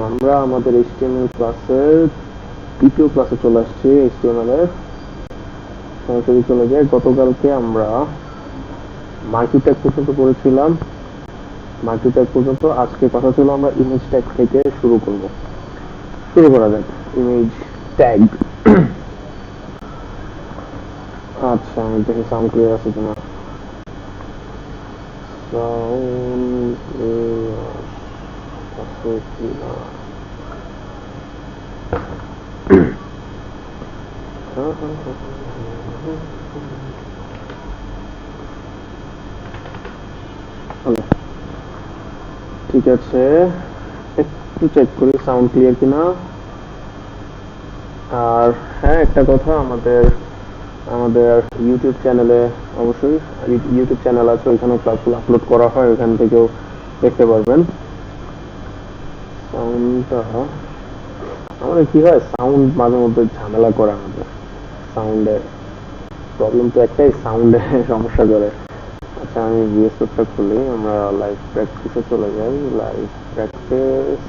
আমরা আমাদের HTML ক্লাসের দ্বিতীয় ক্লাসে চলে আসছি। HTML এর সরাসরি চলে যাই। গতকালকে আমরা মাল্টি ট্যাগ পর্যন্ত পড়েছিলাম। মাল্টি ট্যাগ পর্যন্ত আজকে কথা ছিল আমরা ইমেজ ট্যাগ থেকে শুরু করব। শুরু করা যাক। Image tag. আচ্ছা, আমি দেখি সাউন্ড ক্লিয়ার আছে কিনা। সাউন্ড ক্লিয়ার আছে কিনা। ঠিক আছে, একটু চেক করি সাউন্ড ক্লিয়ার কিনা। আর হ্যাঁ, একটা কথা, আমাদের আমাদের ইউটিউব চ্যানেলে অবশ্যই ইউটিউব চ্যানেল আছে, ওইখানেও ক্লাসগুলো আপলোড করা হয়, ওইখান থেকেও দেখতে পারবেন। সাউন্ডটা আমাদের কি হয়, সাউন্ড মাঝে মধ্যে ঝামেলা করে। আমাদের সাউন্ডের প্রবলেম তো একটাই, সাউন্ডে সমস্যা করে। আচ্ছা, আমি ভিএস কোডটা খুলি, আমরা লাইভ প্র্যাকটিসে চলে যাই। Live practice.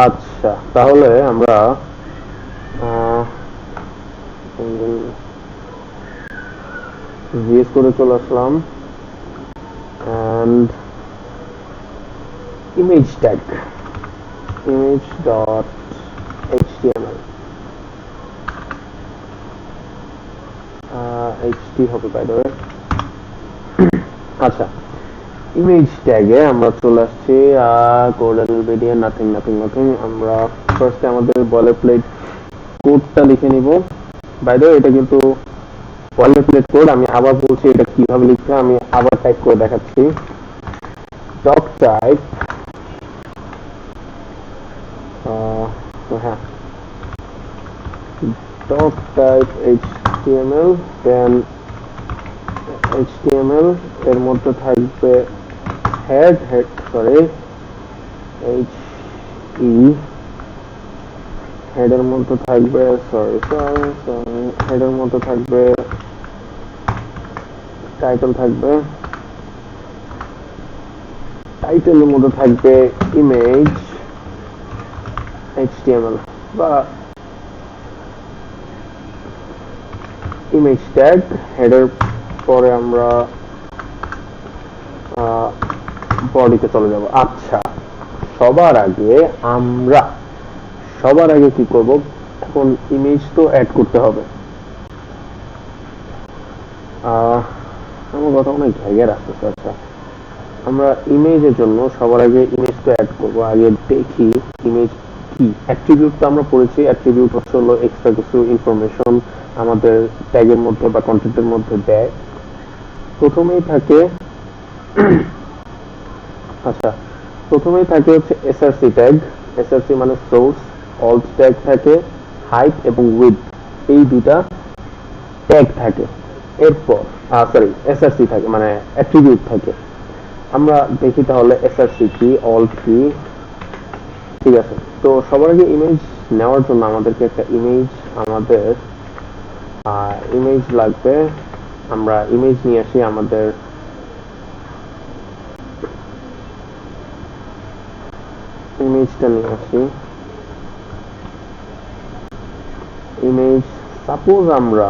আচ্ছা, তাহলে আমরা ভিএস কোডে চলে আসলাম। and image tag, image.html, ht হবে বাই দ্য ওয়ে। আচ্ছা, ইমেজ ট্যাগে আমরা চলে আসছি। কোডাল ভিডিও নাথিং। আমরা ফার্স্টে আমাদের বয়লার প্লেট কোডটা লিখে নিব। বাই দ্য ওয়ে, এটা কিন্তু বয়লার প্লেট কোড। আমি আবার বলছি এটা কিভাবে লিখতে হয়, আমি আবার টাইপ করে দেখাচ্ছি। ডক টাইপ, হ্যাঁ, ডক টাইপ HTML, দেন HTML এর মধ্যে থাকবে হেড হেডের মধ্যে থাকবে হেডের মধ্যে থাকবে টাইটেল, টাইটেলের মধ্যে থাকবে ইমেজ HTML বা ইমেজ ট্যাগ। হেডের পরে আমরা বডিতে চলে যাব। আচ্ছা, সবার আগে কি করব, এখন ইমেজ তো অ্যাড করতে হবে। আমার কথা অনেক ঘেঘে রাখতেছে। আচ্ছা, আমরা ইমেজের জন্য সবার আগে ইমেজ তো অ্যাড করব। আগে দেখি ইমেজ কি। অ্যাট্রিবিউট তো আমরা পড়েছি। অ্যাট্রিবিউট হলো এক্সট্রা কিছু ইনফরমেশন আমাদের ট্যাগের মধ্যে বা কন্টেন্টের মধ্যে দেয়। প্রথমেই থাকে আচ্ছা, প্রথমেই থাকে হচ্ছে এসআরসি ট্যাগ। এসআরসি মানে সোর্স। অল্ট ট্যাগ থাকে, হাইট এবং উইডথ, এই দুটা ট্যাগ থাকে। এরপর এসআরসি থাকে মানে অ্যাট্রিবিউট থাকে। আমরা দেখি তাহলে এসআরসি কি, অল্ট কি। ঠিক আছে, তো সবার আগে ইমেজ নেওয়ার জন্য আমাদেরকে একটা ইমেজ লাগবে। আমরা ইমেজ নিয়ে আসি। আমাদের ইমেজটা নিয়ে আসি। ইমেজ, সাপোজ আমরা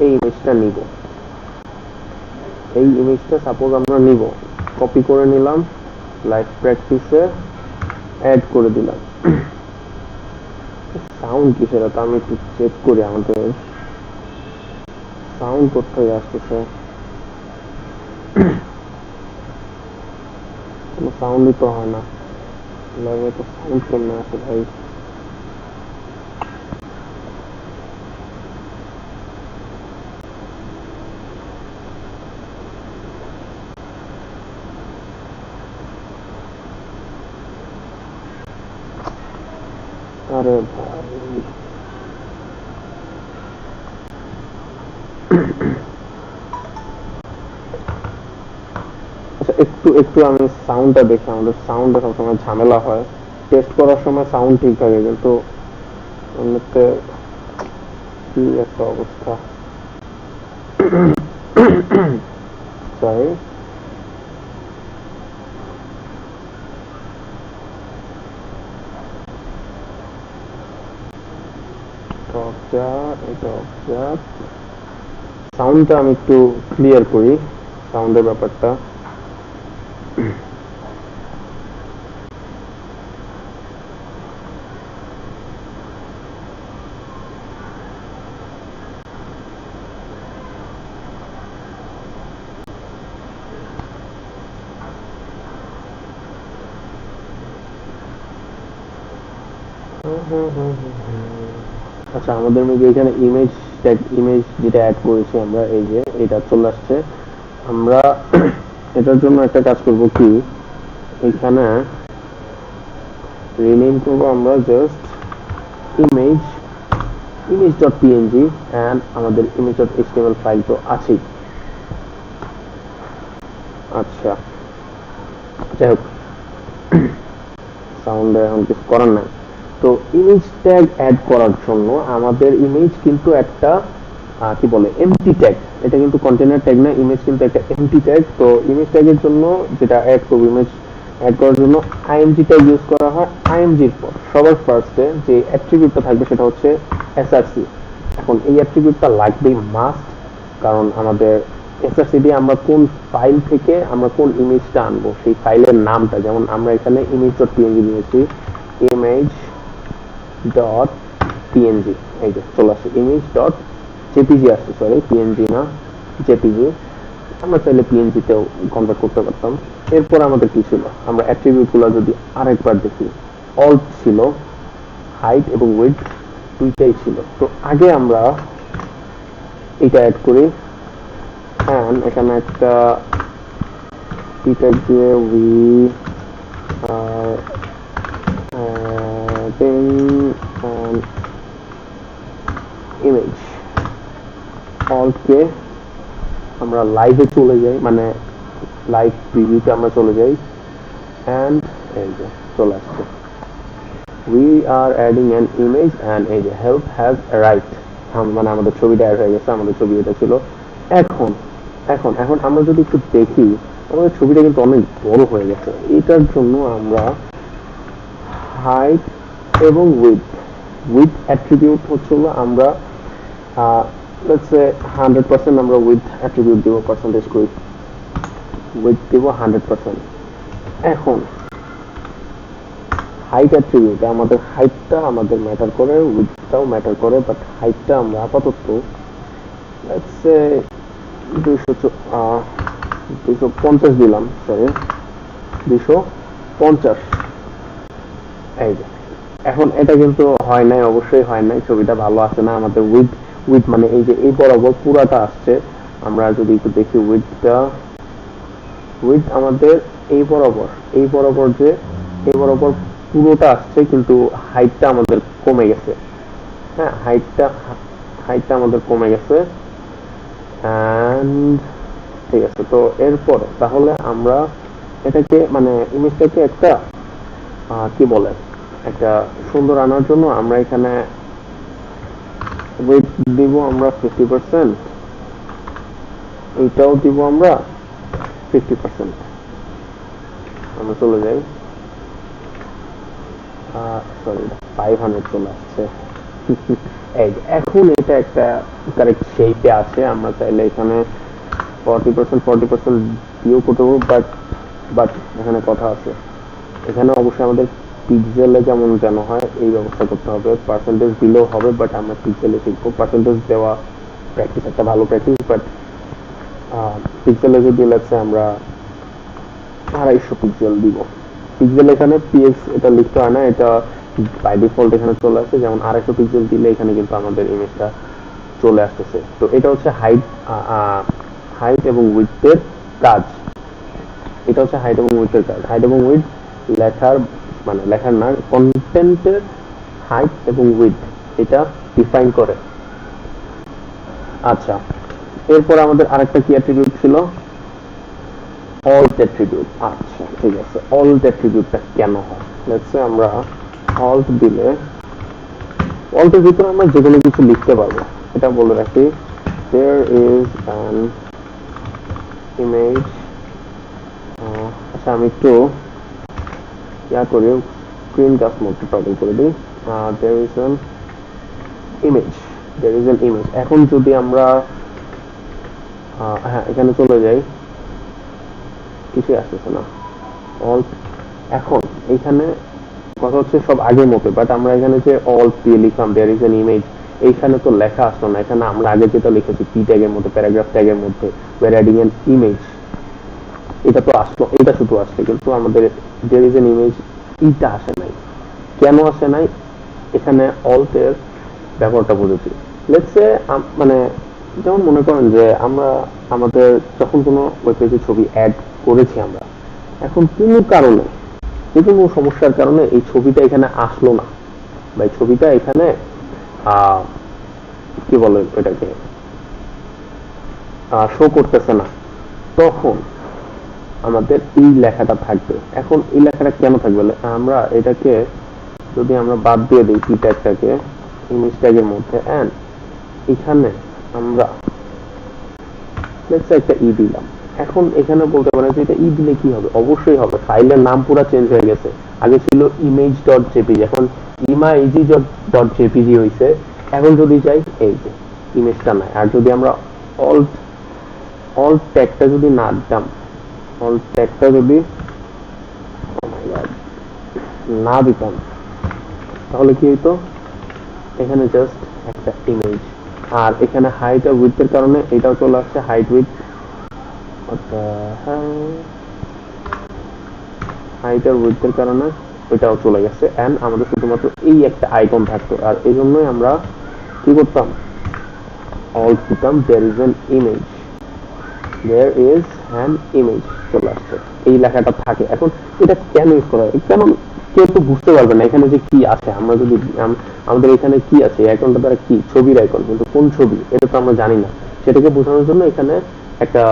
এই ইমেজটা নিব। কপি করে নিলাম, লাইভ প্র্যাকটিসে অ্যাড করে দিলাম। সাউন্ড কিসের, তা আমি একটু চেক করি। আমাদের সাউন্ড কোথায় আসতেছে, কোনো সাউন্ডই তো হয় না। লাইভে তো সাউন্ড কেমনে আসে ভাই। আরে ভাই, আচ্ছা একটু একটু আমি সাউন্ডটা দেখি, আমাদের সাউন্ডটা সবসময় ঝামেলা হয়, টেস্ট করার সময় সাউন্ড ঠিক থাকে কিন্তু এমনিতে কি একটা অবস্থা। সরি, এটা সাউন্ডটা আমি একটু ক্লিয়ার করি, সাউন্ডের ব্যাপারটা। আচ্ছা আমাদের মধ্যে এখানে ইমেজ ট্যাগ, ইমেজ যেটা অ্যাড করেছি আমরা, এই যে এটা চলে আসছে। আমরা এটার জন্য একটা কাজ করব কি, এখানে রিনেম করব আমরা জাস্ট ইমেজ, image.png এন্ড আমাদের image.html ফাইল তো আছেই। আচ্ছা যাই হোক, সাউন্ডে এখন কিছু করার নাই। তো ইমেজ ট্যাগ অ্যাড করার জন্য আমাদের ইমেজ কিন্তু একটা কি বলে এমটি ট্যাগ, এটা কিন্তু কন্টেনার ট্যাগ না, ইমেজ কিন্তু একটা এমটি ট্যাগ। তো ইমেজ ট্যাগের জন্য যেটা অ্যাড করব, ইমেজ অ্যাড করার জন্য আইএমজি ট্যাগ ইউজ করা হয়। আইএমজির পর সবার ফার্স্টে যে অ্যাট্রিবিউটটা থাকবে সেটা হচ্ছে এসআরসি। এখন এই অ্যাট্রিবিউটটা লাগবেই মাস্ট, কারণ আমাদের এসআরসি দিয়ে আমরা কোন ফাইল থেকে আমরা কোন ইমেজটা আনবো সেই ফাইলের নামটা, যেমন আমরা এখানে image.png দিয়েছি, image.png, এই যে চলে আসছে image.jpg আসছে, সরি পিএনজি না জেপিজি, আমরা চাইলে পিএনজি তেও কনভার্ট করতে পারতাম। এরপর আমাদের কি ছিল, আমরা অ্যাট্রিবিউট গুলো যদি আরেকবার দেখি, অল্ট ছিল, হাইট এবং উইডথ দুইটাই ছিল। তো আগে আমরা এটা অ্যাড করি, and এখানে একটা দিয়ে we are adding an image, alt কে আমরা লাইভে চলে যাই, মানে লাইভ প্রিভিউতে আমরা চলে যাই, and এই যে চলে আসছে we are adding an image and এই যে help has arrived, মানে আমাদের ছবিটা অ্যাড হয়ে গেছে, আমাদের ছবি এটা ছিল। এখন এখন এখন আমরা যদি একটু দেখি, আমাদের ছবিটা কিন্তু অনেক বড় হয়ে গেছে। এটার জন্য আমরা হাইট এবং উইথ অ্যাট্রিবিউট হচ্ছে আমরা লেটস সে 100% আমরা উইথ অ্যাট্রিবিউট দিব, পার্সেন্টেজ করি উইথ দিব 100%। এখন হাইট অ্যাট্রিবিউট আমাদের হাইটটা আমাদের ম্যাটার করে, উইথটাও ম্যাটার করে, বাট হাইটটা আমরা আপাতত লেটস সে 250 দিলাম, সরি 250। এই যে এখন এটা কিন্তু হয় নাই, অবশ্যই হয় নাই, ছবিটা ভালো আসে না। আমাদের উইথ মানে এই যে এই বরাবর পুরাটা আসছে, আমরা যদি একটু দেখি উইথ আমাদের এই বরাবর যে এই বরাবর পুরোটা আসছে, কিন্তু হাইটটা আমাদের কমে গেছে। হ্যাঁ, হাইটটা আমাদের কমে গেছে। ঠিক আছে, তো এরপর তাহলে আমরা এটাকে মানে ইমেজটাকে একটা কি বলে একটা সুন্দর আনার জন্য আমরা এখানে ওয়েট দিব আমরা 50%, এইটাও দিব আমরা 50%। আমরা চলে যাই, সরি 500 চলে আসছে। এই এখন এটা একটা কারেক্ট শেপে আছে, আমরা চাইলে এখানে 40% দিয়েও করতে পারবো, বাট এখানে কথা আছে, এখানে অবশ্যই আমাদের পিক্সেলে যেমন যেন হয় এই ব্যবস্থা করতে হবে। পার্সেন্টেজ দিলেও হবে, বাট আমরা পিক্সেলে শিখবো। পার্সেন্টেজ দেওয়া প্র্যাকটিস, একটা ভালো প্র্যাকটিস, বাট পিক্সেলে যদি লাগছে আমরা 250 পিক্সেল দিব। পিক্সেল এখানে পিএক্স এটা লিখতে হয় না, এটা বাই ডিফল্ট এখানে চলে আসে, যেমন 250 পিক্সেল দিলে এখানে কিন্তু আমাদের ইমেজটা চলে আসতেছে। তো এটা হচ্ছে হাইট এবং উইডথের কাজ, এটা হচ্ছে হাইট এবং উইডথের কাজ। হাইট এবং উইডথ লেখার মানে লেখার না, কন্টেন্টের হাইট এবং উইথ এটা ডিফাইন করে। আচ্ছা, এরপর আমাদের আরেকটা কি অ্যাট্রিবিউট ছিল? Alt attribute. আচ্ছা ঠিক আছে, অল্ট অ্যাট্রিবিউটটা কেন হয়? লেটস সে আমরা অল্ট দিলে অল্টের ভিতরে আমরা যে কোনো কিছু লিখতে পারবো। এটা বলে রাখি, there is an image। আচ্ছা আমি একটু ইয়া করি, স্ক্রিন কাস্ট মোডটা টগল করে দিই। there is an image, there is an image। এখন যদি আমরা হ্যাঁ এখানে চলে যাই, কিছুই আসতেছে না অল্ট। এখন এখানে কথা হচ্ছে সব আগের মতো, বাট আমরা এখানে যে অল্ট দিয়ে লিখলাম there is an image, এইখানে তো লেখা আসলো না। এখানে আমরা আগে যেটা লিখেছি পি ট্যাগের মধ্যে, প্যারাগ্রাফ ট্যাগের মধ্যে we're adding an image, এটা তো আসলো, এটা শুধু আসছে, কিন্তু আমাদের there is an image এটা আসে নাই। কেন আসে নাই? এখানে অল্ট এর ব্যবহারটা বুঝেছি। লেটস সে মানে যেমন মনে করেন যে আমরা আমাদের যখন কোনো ওয়েব পেজে ছবি অ্যাড করেছি আমরা, এখন কোনো কারণে যে কোনো সমস্যার কারণে এই ছবিটা এখানে আসলো না, বা এই ছবিটা এখানে কি বলে এটাকে শো করতেছে না, তখন আমাদের এই লেখাটা থাকবে। এখন এই লেখাটা কেন থাকবে? আমরা এটাকে যদি আমরা বাদ দিয়ে দিই কি ট্যাগটাকে ইমেজ ট্যাগের মধ্যে, এন্ড এখানে আমরা লেটস একটা ই দিলাম। এখন এখানে বলতে পারেন যে এটা ই দিলে কি হবে? অবশ্যই হবে, ফাইলের নাম পুরো চেঞ্জ হয়ে গেছে। আগে ছিল image.jpg, এখন image.jpg হইছে। এখন যদি যাই এই যে ইমেজটা নাই। আর যদি আমরা অল্ট ট্যাগটা যদি না দিতাম, অল্ট ট্যাগটা যদি না দিতাম, তাহলে কি হইতো? এখানে জাস্ট একটা ইমেজ, আর এখানে হাইট আর উইথ এর কারণে এটাও চলে আসছে, হাইট উইথ। হাইট আর উইথ এর কারণে ওইটাও চলে গেছে, এন্ড আমাদের শুধুমাত্র এই একটা আইকন থাকতো। আর এই জন্যই আমরা কি করতাম? অল্ট দিতাম there is an image, there is an image চলে আসছে, এই লেখাটা থাকে। এখন এটা কেন ইউজ করা হয়? কেন কেউ তো বুঝতে পারবে না এখানে যে কি আছে। আমরা যদি আমাদের এখানে কি আছে, এই আইকনটা দ্বারা কি ছবির আইকন, কিন্তু কোন ছবি এটা তো আমরা জানি না। সেটাকে বোঝানোর জন্য এখানে একটা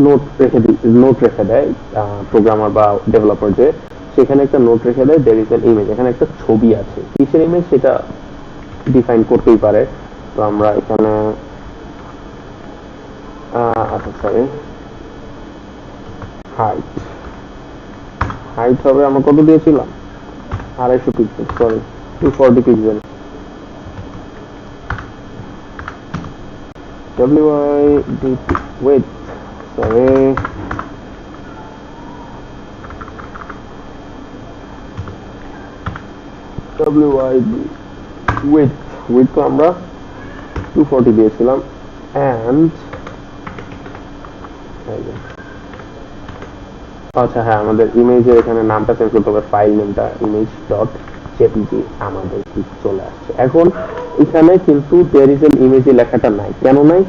নোট রেখে দেয় প্রোগ্রামার বা ডেভেলপার, যে সেখানে একটা নোট রেখে দেয় there is an image, এখানে একটা ছবি আছে। কিসের ইমেজ সেটা ডিফাইন করতেই পারে। তো আমরা এখানে আচ্ছা সরি, হাইট হবে আমরা কত দিয়েছিলাম? 250 pixel, sorry 240 pixel. WYDP width, sorry, WYD width তো আমরা 240 দিয়েছিলাম, and আচ্ছা হ্যাঁ, আমাদের ইমেজের এখানে নামটা চেঞ্জ করতে হবে, ফাইল নেমটা image.jpg আমাদের ঠিক চলে আসছে। এখন এখানে কিন্তু there is an image লেখাটা নাই। কেন নাই?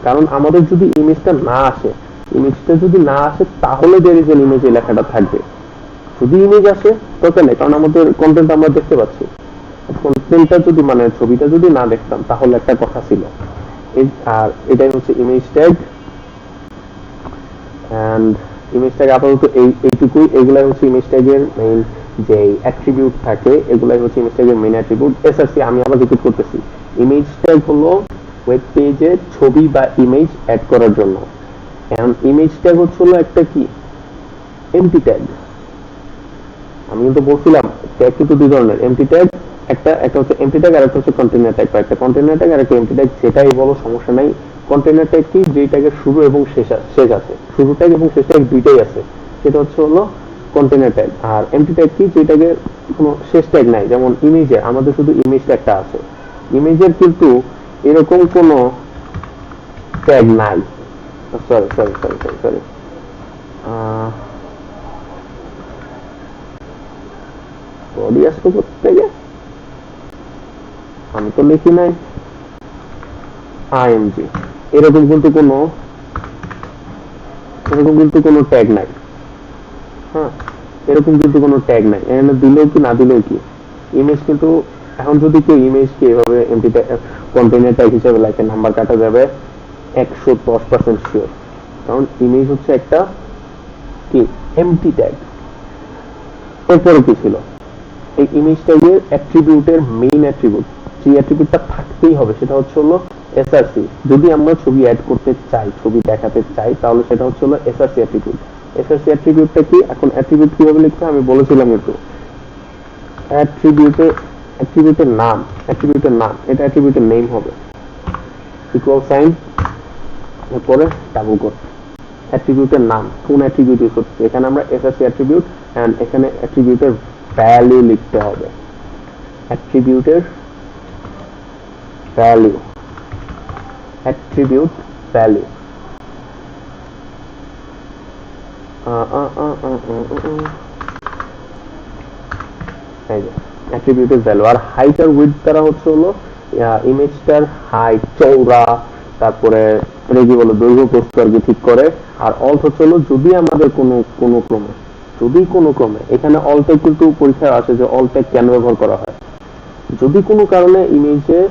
কারণ আমাদের যদি ইমেজটা না আসে, তাহলে there is an image লেখাটা থাকবে। যদি ইমেজ আসে তখন নেই, কারণ আমাদের কন্টেন্ট আমরা দেখতে পাচ্ছি। কন্টেন্টটা যদি মানে ছবিটা যদি না দেখতাম তাহলে একটা কথা ছিল। আর এটাই হচ্ছে image tag, and image tag আপাতত এইটুকুই। এগুলাই হচ্ছে ইমেজ ট্যাগের মেইন যে অ্যাট্রিবিউট থাকে, এগুলাই হচ্ছে ইমেজ ট্যাগের মেইন অ্যাট্রিবিউট। এসআরসি আমি আবার রিপিট করতেছি, ইমেজ ট্যাগ হলো ওয়েব পেজে ছবি বা ইমেজ অ্যাড করার জন্য, এন্ড ইমেজ ট্যাগ হচ্ছে একটা কি এমটি ট্যাগ। আমি কিন্তু বলছিলাম ট্যাগ কিন্তু দুই ধরনের, এমটি ট্যাগ একটা হচ্ছে এমটি ট্যাগ, আর একটা হচ্ছে কন্টেইনার ট্যাগ। একটা কন্টেইনার ট্যাগ আর একটা এমটি ট্যাগ, যেটাই বলো সমস্যা নাই। কন্টেইনার ট্যাগ কি? যে ট্যাগের শুরু এবং শেষ আছে, শুরু ট্যাগ এবং শেষ ট্যাগ দুইটাই আছে, সেটা হলো কন্টেইনার ট্যাগ। আর এমটি ট্যাগ কি? যে ট্যাগের কোনো শেষ ট্যাগ নাই। যেমন ইমেজে আমাদের শুধু ইমেজ ট্যাগটা আছে, ইমেজের কিন্তু এরকম কোনো ট্যাগ নাই। সরি বডি আসলো কোত্থেকে? আমি তো লিখি নাই আইএমজি, এরকম কিন্তু কোনো ট্যাগ নাই। হ্যাঁ, এরকম কিন্তু কোনো ট্যাগ নাই, এখানে দিলেও কি না দিলেও কি ইমেজ কিন্তু। এখন যদি কেউ ইমেজকে এভাবে এমটি কন্টেইনার ট্যাগ হিসেবে লেখে, নাম্বার কাটা যাবে 110% শিওর, কারণ ইমেজ হচ্ছে একটা কি এমটি ট্যাগ। এরপরে কি ছিল, এই ইমেজ ট্যাগের অ্যাট্রিবিউটের মেইন অ্যাট্রিবিউট, যে অ্যাট্রিবিউটটা থাকতেই হবে সেটা হচ্ছে হলো এসআরসি। যদি আমরা ছবি অ্যাড করতে চাই, ছবি দেখাতে চাই, তাহলে সেটা হচ্ছে হলো এসআরসি অ্যাট্রিবিউট। এসআরসি অ্যাট্রিবিউটটা কি, এখন অ্যাট্রিবিউট কিভাবে লিখতে আমি বলেছিলাম কিন্তু, অ্যাট্রিবিউটের নাম, এটা অ্যাট্রিবিউটের নেম হবে, ইকুয়াল সাইন, এরপরে ডাবল কোট, অ্যাট্রিবিউটের নাম, কোন অ্যাট্রিবিউট ইউজ করছে, এখানে আমরা এসআরসি অ্যাট্রিবিউট, এন্ড এখানে অ্যাট্রিবিউটের ভ্যালু লিখতে হবে, অ্যাট্রিবিউটের ভ্যালু, অ্যাট্রিবিউট ভ্যালু, অ্যাট্রিবিউটের ভ্যালু। আর হাইট আর উইডথ দ্বারা হচ্ছে হলো ইমেজটার হাইট, চওড়া, তারপরে এটা কি বলো দৈর্ঘ্য প্রস্থ আর কি ঠিক করে। আর অল্ট হচ্ছে হলো যদি আমাদের কোনো ক্রমে এখানে অল্টে কিন্তু পরীক্ষা আছে যে অল্টে কেন ব্যবহার করা হয়, যদি কোনো কারণে ইমেজে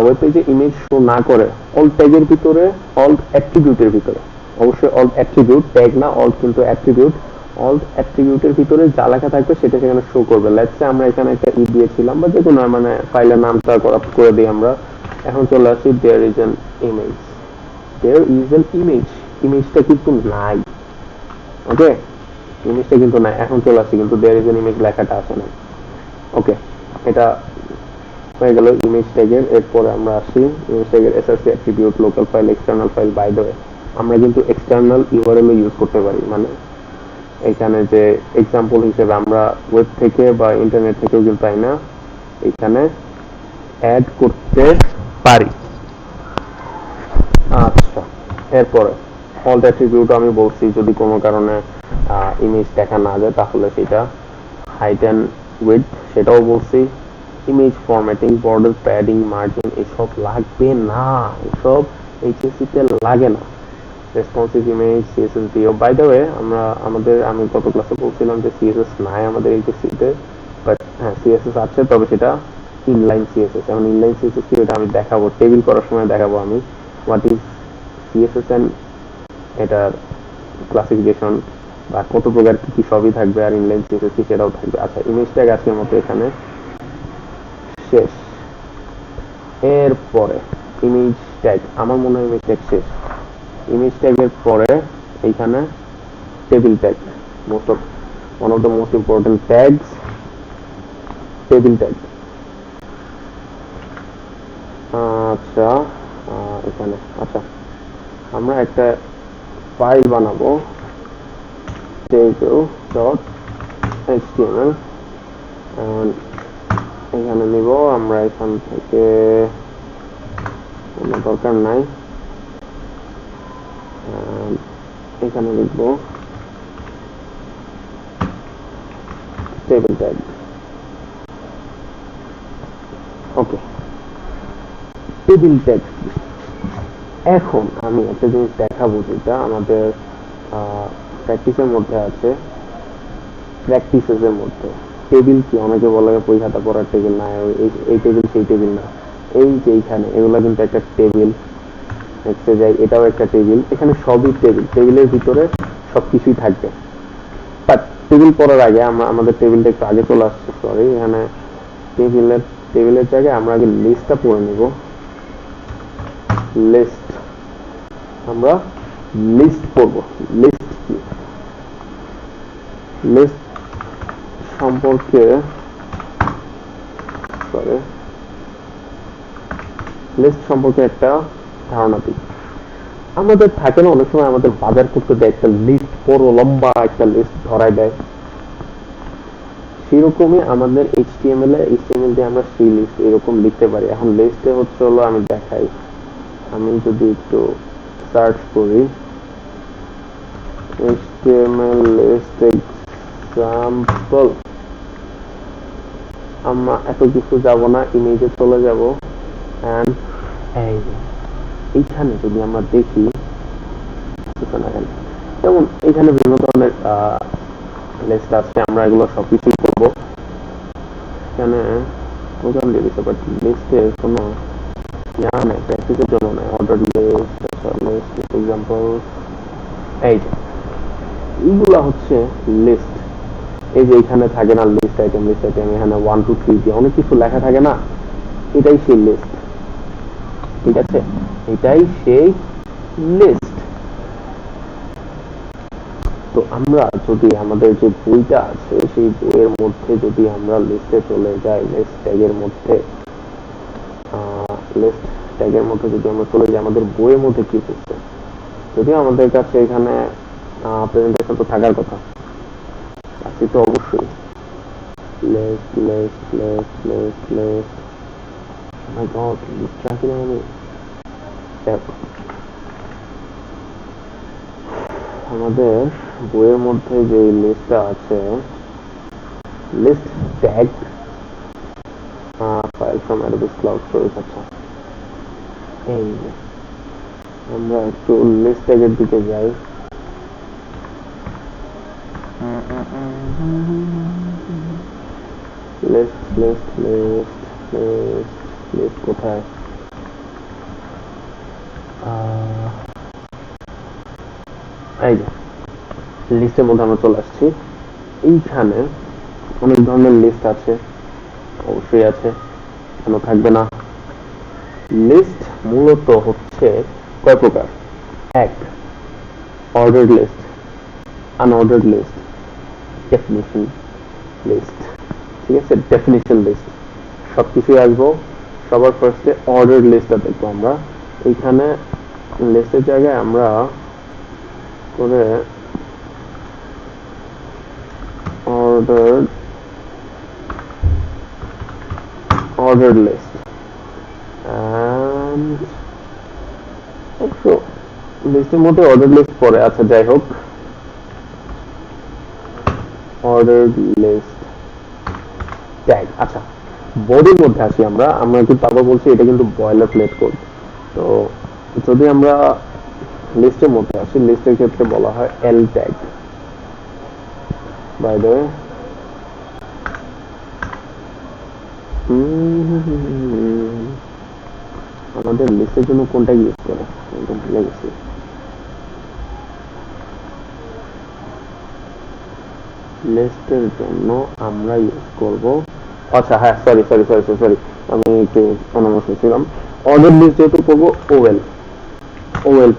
ওয়েব পেজে ইমেজ শো না করে, অল্ট ট্যাগের ভিতরে, অল্ট অ্যাট্রিবিউটের ভিতরে, অবশ্যই অল্ট অ্যাট্রিবিউট, ট্যাগ না, অল্ট কিন্তু অ্যাট্রিবিউট, অল্ট অ্যাট্রিবিউটের ভিতরে যা লেখা থাকবে সেটা সেখানে শো করবে। লেটস সে আমরা এখানে একটা দিয়েছিলাম, বা যে কোনো মানে ফাইলের নামটা করাপ্ট করে দিই আমরা। এখন চলে আসি দেয়ার ইজ অ্যান ইমেজ, ইমেজটা কিন্তু নাই, ওকে, ইমেজটা কিন্তু নাই। এখন চলে আসি কিন্তু দেয়ার ইজ অ্যান ইমেজ লেখাটা আছে না, ওকে, এটা হয়ে গেল ইমেজ ট্যাগের। এরপরে আমরা আসি ইমেজ ট্যাগের SRC attribute, local file, external file. By the way আমরা কিন্তু এক্সটার্নাল ইউআরএল ইউজ করতে পারি, মানে এখানে যে এক্সাম্পল হিসেবে আমরা ওয়েব থেকে বা ইন্টারনেট থেকেও কিন্তু তাই না, এখানে অ্যাড করতে পারি। আচ্ছা, এরপরে অল্ট অ্যাট্রিবিউট আমি বলছি যদি কোনো কারণে ইমেজ দেখা না যায় তাহলে সেটা হাইট এন্ড উইডথ, সেটাও বলছি। Image formatting, border, padding, margin এসব লাগবে না, এসব এইচএসসি তে লাগে না। রেসপন্সিভ ইমেজ, সিএসএস দিও। বাই দ্য ওয়ে আমি গত ক্লাসে বলছিলাম যে সিএসএস নাই আমাদের এইচএসসি তে, বাট হ্যাঁ সিএসএস আছে, তবে সেটা ইনলাইন সিএসএস। এখন ইনলাইন সিএসএস কি এটা আমি দেখাবো, টেবিল করার সময় দেখাবো আমি হোয়াট ইজ সিএসএস এন্ড এটার ক্লাসিফিকেশন বা কত প্রকার কি সবই থাকবে, আর ইনলাইন সিএসএস কি সেটাও থাকবে। আচ্ছা, ইমেজ ট্যাগ আজকের মতো এখানে শেষ। এরপরে ইমেজ ট্যাগ, আমার মনে হয় ইমেজ ট্যাগ শেষ। ইমেজ ট্যাগের পরে এইখানে table tag, one of the most important tags, table tag. আচ্ছা, এখানে আচ্ছা আমরা একটা ফাইল বানাবো table.html, এখানে নিব আমরা, এখান থেকে কোনো দরকার নাই, এখানে লিখব টেবিল ট্যাগ, ওকে, টেবিল ট্যাগ। এখন আমি একটা জিনিস দেখাবো যেটা আমাদের প্র্যাকটিসের মধ্যে আছে, প্র্যাকটিসের মধ্যে। টেবিল কি, অনেকে বলে বই খাতা পড়ার টেবিল না, এই টেবিল সেই টেবিল না, এই যে এইখানে এগুলা কিন্তু একটা টেবিল, নেক্সটে যাই, এটাও একটা টেবিল, এখানে সবই টেবিল, টেবিলের ভিতরে সবকিছুই থাকবে। বাট টেবিল পড়ার আগে আমাদের টেবিলটা একটু আগে চলে আসছে, সরি, এখানে টেবিলের জায়গায় আমরা আগে লিস্টটা পড়ে নিব। লিস্ট, আমরা লিস্ট পড়ব। লিস্ট কি, লিস্ট সম্পর্কে একটা ধারণা দিই। আমাদের থাকে না অনেক সময় আমাদের বাজার করতে দেয় একটা লিস্ট, বড় লম্বা একটা লিস্ট ধরাই দেয়, সেরকমই আমাদের এইচটিএমএল দিয়ে আমরা সেই লিস্ট এরকম লিখতে পারি। এখন লিস্টে হচ্ছে হলো, আমি দেখাই, আমি যদি একটু সার্চ করি HTML লিস্ট এক্সাম্পল, আমরা এত কিছু যাব না, ইমেজে চলে যাব। এন্ড এইখানে যদি আমরা দেখি, যেমন এইখানে বিভিন্ন ধরনের লিস্ট আছে, আমরা এগুলো সবকিছুই করবো। এখানে প্রোগ্রাম দিয়ে দিতে পারি, লিস্টের কোনো ইয়া নেই, প্র্যাকটিসের জন্য নেই। অর্ডার লিস্ট এক্সাম্পল, এইগুলা হচ্ছে লিস্ট। এই যে এখানে থাকে না লিস্ট আইটেম, এখানে 1 2 3 দিয়ে অনেক কিছু লেখা থাকে না, এটাই সেই লিস্ট। ঠিক আছে, এটাই সেই লিস্ট। তো আমরা যদি আমাদের যে বইটা আছে সেই বইয়ের মধ্যে যদি আমরা লিস্টে চলে যাই, লিস্ট ট্যাগের মধ্যে যদি আমরা চলে যাই, আমাদের বইয়ের মধ্যে কি করছে, যদিও আমাদের কাছে এখানে প্রেজেন্টেশন তো থাকার কথা আছে, তো অবশ্যই আমাদের বইয়ের মধ্যে যে লিস্টটা আছে, list tag file from Adobe cloud storage. আচ্ছা, এই আমরা একটু লিস্ট ট্যাগের দিকে যাই। লিস্ট কোথায়? এই যে লিস্টের মধ্যে আমরা চলে আসছি। এইখানে অনেক ধরনের লিস্ট আছে, অবশ্যই আছে, কেন থাকবে না। লিস্ট মূলত হচ্ছে কয় প্রকার? এক, ordered list, unordered list, definition list. ঠিক আছে, ডেফিনিশন লিস্ট সবকিছুই আসবো। সবার ফার্স্টে অর্ডার্ড লিস্টটা দেখবো আমরা। এইখানে লিস্টের জায়গায় আমরা করে ordered list and লিস্টের মধ্যে অর্ডার লিস্ট পরে, আচ্ছা যাই হোক, অর্ডার লিস্ট ট্যাগ। আচ্ছা, বডির মধ্যে আসি আমরা কিন্তু আবার বলছি এটা কিন্তু বয়লার প্লেট কোড। তো যদি আমরা লিস্টের মধ্যে আসি, লিস্টের ক্ষেত্রে বলা হয় L tag. By the way, আমাদের লিস্টের জন্য কোনটা ইউজ করে ভুলে গেছি। লিস্টের জন্য আমরা ইউজ করব, আচ্ছা হ্যাঁ, সরি, আমি একটু অনামস ছিলাম। অর্ডার লিস্ট যেহেতু করবো, ওএল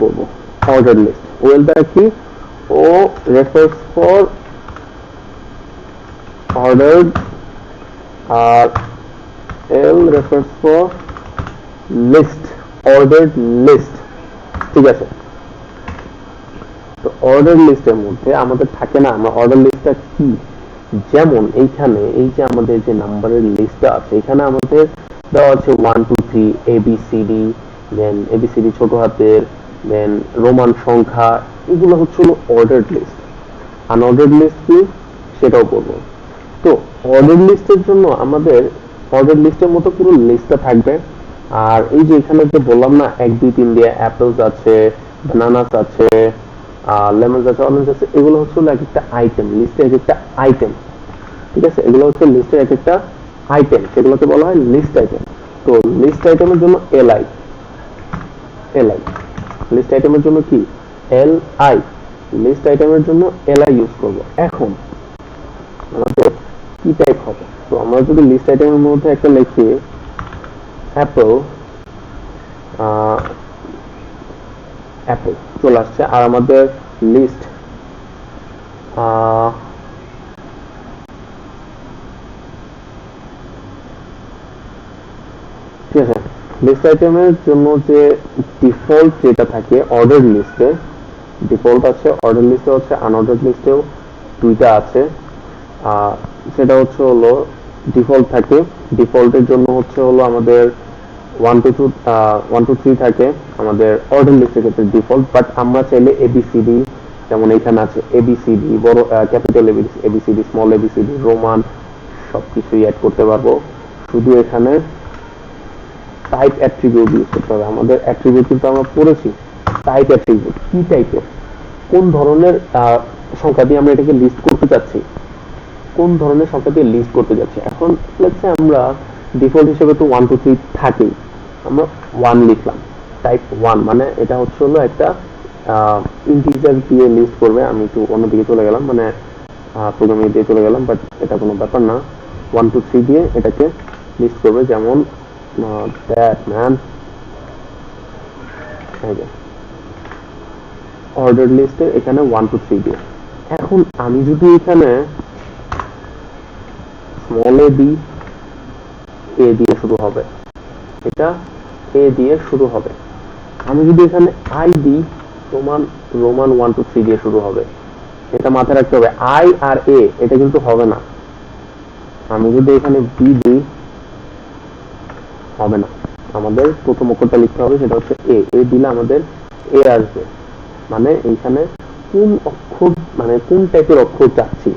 করবো। অর্ডার লিস্ট, ওএলটা কি? ও রেফার্স ফর ordered আর L refers for list, ordered list। ঠিক আছে, তো অর্ডার লিস্টের মধ্যে আমাদের থাকে না, আমরা অর্ডার লিস্টটা কি, যেমন এইখানে এই যে আমাদের যে নাম্বারের লিস্টটা আছে, এখানে আমাদের দেওয়া আছে 1 2 3 ABCD, দেন ABCD ছোট হাতের, দেন রোমান সংখ্যা, এগুলো হচ্ছে অর্ডার্ড লিস্ট। আনঅর্ডার্ড লিস্ট কি সেটাও করবো। তো অর্ডার লিস্টের জন্য আমাদের অর্ডার লিস্টের মতো পুরো লিস্টটা থাকবে। আর এই যে এখানে যে বললাম না 1 2 3 দিয়ে অ্যাপলস আছে, বানানাস আছে, লেমনস আছে, অরেঞ্জ আছে, এগুলো হচ্ছে এক একটা আইটেম, লিস্টের এক একটা আইটেম। ঠিক আছে, এগুলো হচ্ছে লিস্টের এক একটা আইটেম, সেগুলোকে বলা হয় লিস্ট আইটেম। তো লিস্ট আইটেমের জন্য এলআই, লিস্ট আইটেমের জন্য কি এলআই, লিস্ট আইটেমের জন্য এলআই ইউজ করব। এখন আমাদের কি টাইপ হবে? তো আমরা যদি লিস্ট আইটেমের মধ্যে একটা লিখি অ্যাপল, চলে আসছে। আর আমাদের লিস্ট ঠিক আছে, লিস্ট আইটেমের জন্য যে ডিফল্ট যেটা থাকে অর্ডার লিস্টে, ডিফল্ট আছে অর্ডার লিস্টে, হচ্ছে আনঅর্ডার্ড লিস্টেও দুইটা আছে। সেটা হচ্ছে হলো ডিফল্ট থাকে, ডিফল্টের জন্য হচ্ছে হলো আমাদের 1 2 3 থাকে আমাদের অর্ডার লিস্টের ক্ষেত্রে ডিফল্ট। বাট আমরা চাইলে এবিসিডি, যেমন এখানে আছে এবিসিডি, বড় capital A B C D, small A B C D, Roman, সবকিছুই অ্যাড করতে পারবো। শুধু এখানে টাইপ অ্যাট্রিবিউট ইউজ করতে হবে। আমাদের অ্যাট্রিবিউট কিন্তু আমরা পড়েছি, টাইপ অ্যাট্রিবিউট কি টাইপের, কোন ধরনের সংখ্যা দিয়ে আমরা এটাকে লিস্ট করতে যাচ্ছি, কোন ধরনের সংখ্যা দিয়ে লিস্ট করতে যাচ্ছি। এখন লেটস সে আমরা ডিফল্ট হিসেবে তো 1 2 3 থাকেই, আমরা 1 লিখলাম, টাইপ 1 মানে এটা হচ্ছে হলো একটা ইন্টিজার দিয়ে লিস্ট করবে। আমি একটু অন্যদিকে চলে গেলাম, মানে প্রোগ্রামিং দিয়ে চলে গেলাম, বাট এটা কোনো ব্যাপার না। 1 2 3 দিয়ে এটাকে লিস্ট করবে, যেমন দ্যাট ম্যান, অর্ডার লিস্টে এখানে 1 2 3 দিয়ে। এখন আমি যদি এখানে স্মল এ দিই, এ দিয়ে শুরু হবে, এটা এ দিয়ে শুরু হবে। আমি যদি এখানে আই দিই, রোমান 1 2 3 দিয়ে শুরু হবে। এটা মাথায় রাখতে হবে, আই আর এ এটা কিন্তু হবে না। আমি যদি এখানে বি দিই, হবে না, আমাদের প্রথম অক্ষরটা লিখতে হবে, সেটা হচ্ছে এ। এ দিলে আমাদের এ আসবে, মানে এইখানে কোন অক্ষর, মানে কোন টাইপের অক্ষর চাচ্ছি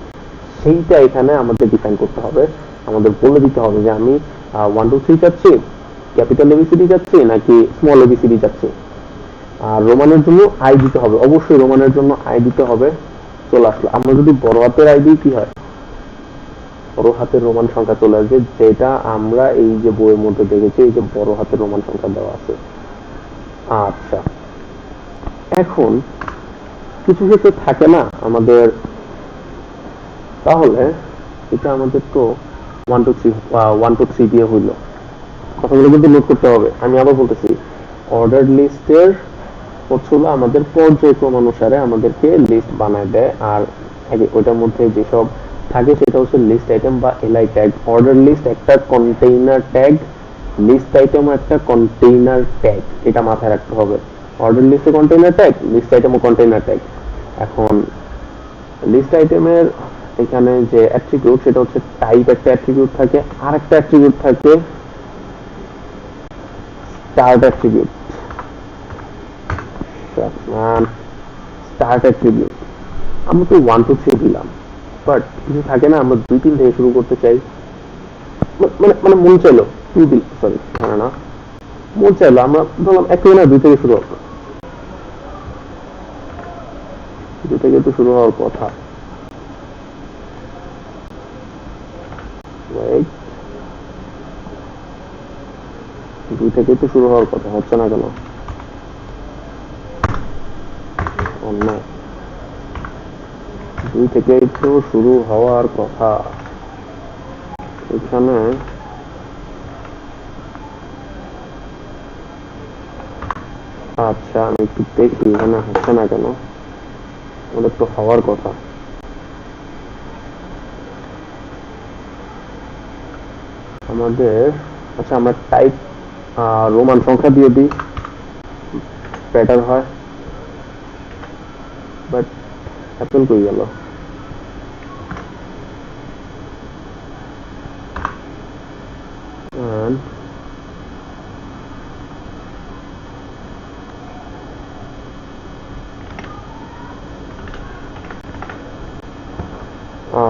সেইটা এখানে আমাদের ডিফাইন করতে হবে। আমাদের বলে দিতে হবে যে আমি 1 2 3 চাচ্ছি, ক্যাপিটাল এবিসিডি চাচ্ছি নাকি স্মল এবিসিডি চাচ্ছি। আর রোমানের জন্য আই দিতে হবে, অবশ্যই রোমানের জন্য আই দিতে হবে। চলে আসলো। আমরা যদি বড় হাতের আই দিই কি হয়, বড় হাতের রোমান সংখ্যা চলে আসবে, যেটা আমরা এই যে বইয়ের মধ্যে দেখেছি, এই যে বড় হাতের রোমান সংখ্যা দেওয়া আছে। আচ্ছা, এখন কিছু ক্ষেত্রে থাকে না আমাদের, তাহলে এটা আমাদের তো 1 2 3 দিয়ে হইলো। কথাগুলো কিন্তু নোট করতে হবে। আমি আবার বলতেছি, অর্ডার লিস্টের হচ্ছিল আমাদের পর্যায়ক্রম অনুসারে আমাদেরকে লিস্ট বানায় দেয়, আর ওইটার মধ্যে যেসব থাকে সেটা হচ্ছে লিস্ট আইটেম বা এলআই ট্যাগ। অর্ডার লিস্ট একটা কন্টেইনার ট্যাগ, লিস্ট আইটেম একটা কন্টেইনার ট্যাগ, এটা মাথায় রাখতে হবে। অর্ডার লিস্টে কন্টেইনার ট্যাগ, লিস্ট আইটেম ও কন্টেইনার ট্যাগ। এখন লিস্ট আইটেমের এখানে যে অ্যাট্রিবিউট, সেটা হচ্ছে টাইপ একটা অ্যাট্রিবিউট থাকে, আর একটা অ্যাট্রিবিউট থাকে স্টার্ট অ্যাট্রিবিউট। স্টার্ট অ্যাট্রিবিউট আমরা তো 1 2 3 দিলাম, বাট কিছু থাকে না, আমরা 2 3 থেকে শুরু করতে চাই, মানে মানে মন চাইলো 2 দিল, সরি না, মন চাইলো আমরা ধরলাম 1 থেকে না 2 থেকে শুরু হবে, 2 থেকে তো শুরু হওয়ার কথা। রাইট, 2 থেকে তো শুরু হওয়ার কথা, হচ্ছে না কেন? অন্য 2 থেকে তো শুরু হওয়ার কথা এখানে। আচ্ছা, আমি একটু দেখি এখানে হচ্ছে না কেন, ওটা তো হওয়ার কথা। আমাদের আচ্ছা, আমরা টাইপ রোমান সংখ্যা দিয়ে দিই, বেটার হয়, বাট অ্যাপেল কই গেল?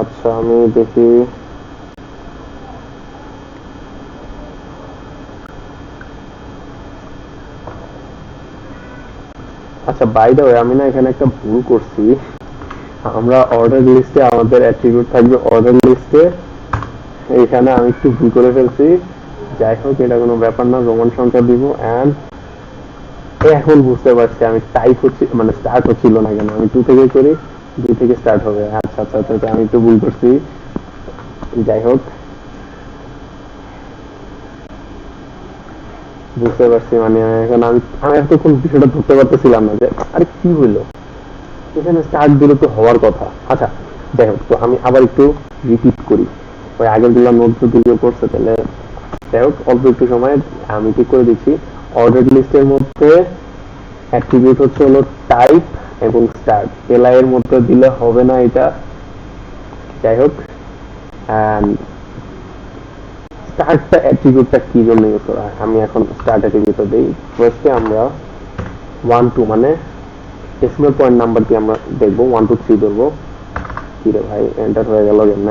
আচ্ছা, আমি দেখি, আচ্ছা বাই দ্য ওয়ে, আমি না এখানে একটা ভুল করছি। আমরা অর্ডার লিস্টে আমাদের অ্যাট্রিবিউট থাকবে অর্ডার লিস্টে, এখানে আমি একটু ভুল করে ফেলছি। যাই হোক, এটা কোনো ব্যাপার না, রোমান সংখ্যা দিব। এন্ড এখন বুঝতে পারছি আমি টাইপ হচ্ছে, মানে স্টার্ট হচ্ছিল না কেন, আমি 2 থেকে করি, 2 থেকে স্টার্ট হবে। আচ্ছা আচ্ছা আচ্ছা, আমি একটু ভুল করছি। যাই হোক, বুঝতে পারছি, মানে এখন আমি এতক্ষণ বিষয়টা ধরতে পারতেছিলাম না যে আরে কি হইলো, এখানে স্টার্ট দিলে তো হওয়ার কথা। আচ্ছা, যাই হোক, তো আমি আবার একটু রিপিট করি, ওই আগের গুলা নোট যদি কেউ করছে তাহলে। যাই হোক, অল্প একটু সময় আমি ঠিক করে দিচ্ছি। অর্ডার লিস্টের মধ্যে অ্যাট্রিবিউট হচ্ছে হলো টাইপ এবং স্টার্ট, এলআই এর মধ্যে দিলে হবে না এটা। যাই হোক, স্টার্টটা অ্যাট্রিবিউটটা কি জন্য ইউজ করা হয়, আমি এখন স্টার্ট অ্যাট্রিবিউটটা দেই। ফার্স্টে আমরা 1 2 মানে ডেসিমাল পয়েন্ট নাম্বার দিয়ে আমরা দেখবো, 1 2 3 ধরবো। কি রে ভাই, এন্টার হয়ে গেল কেন?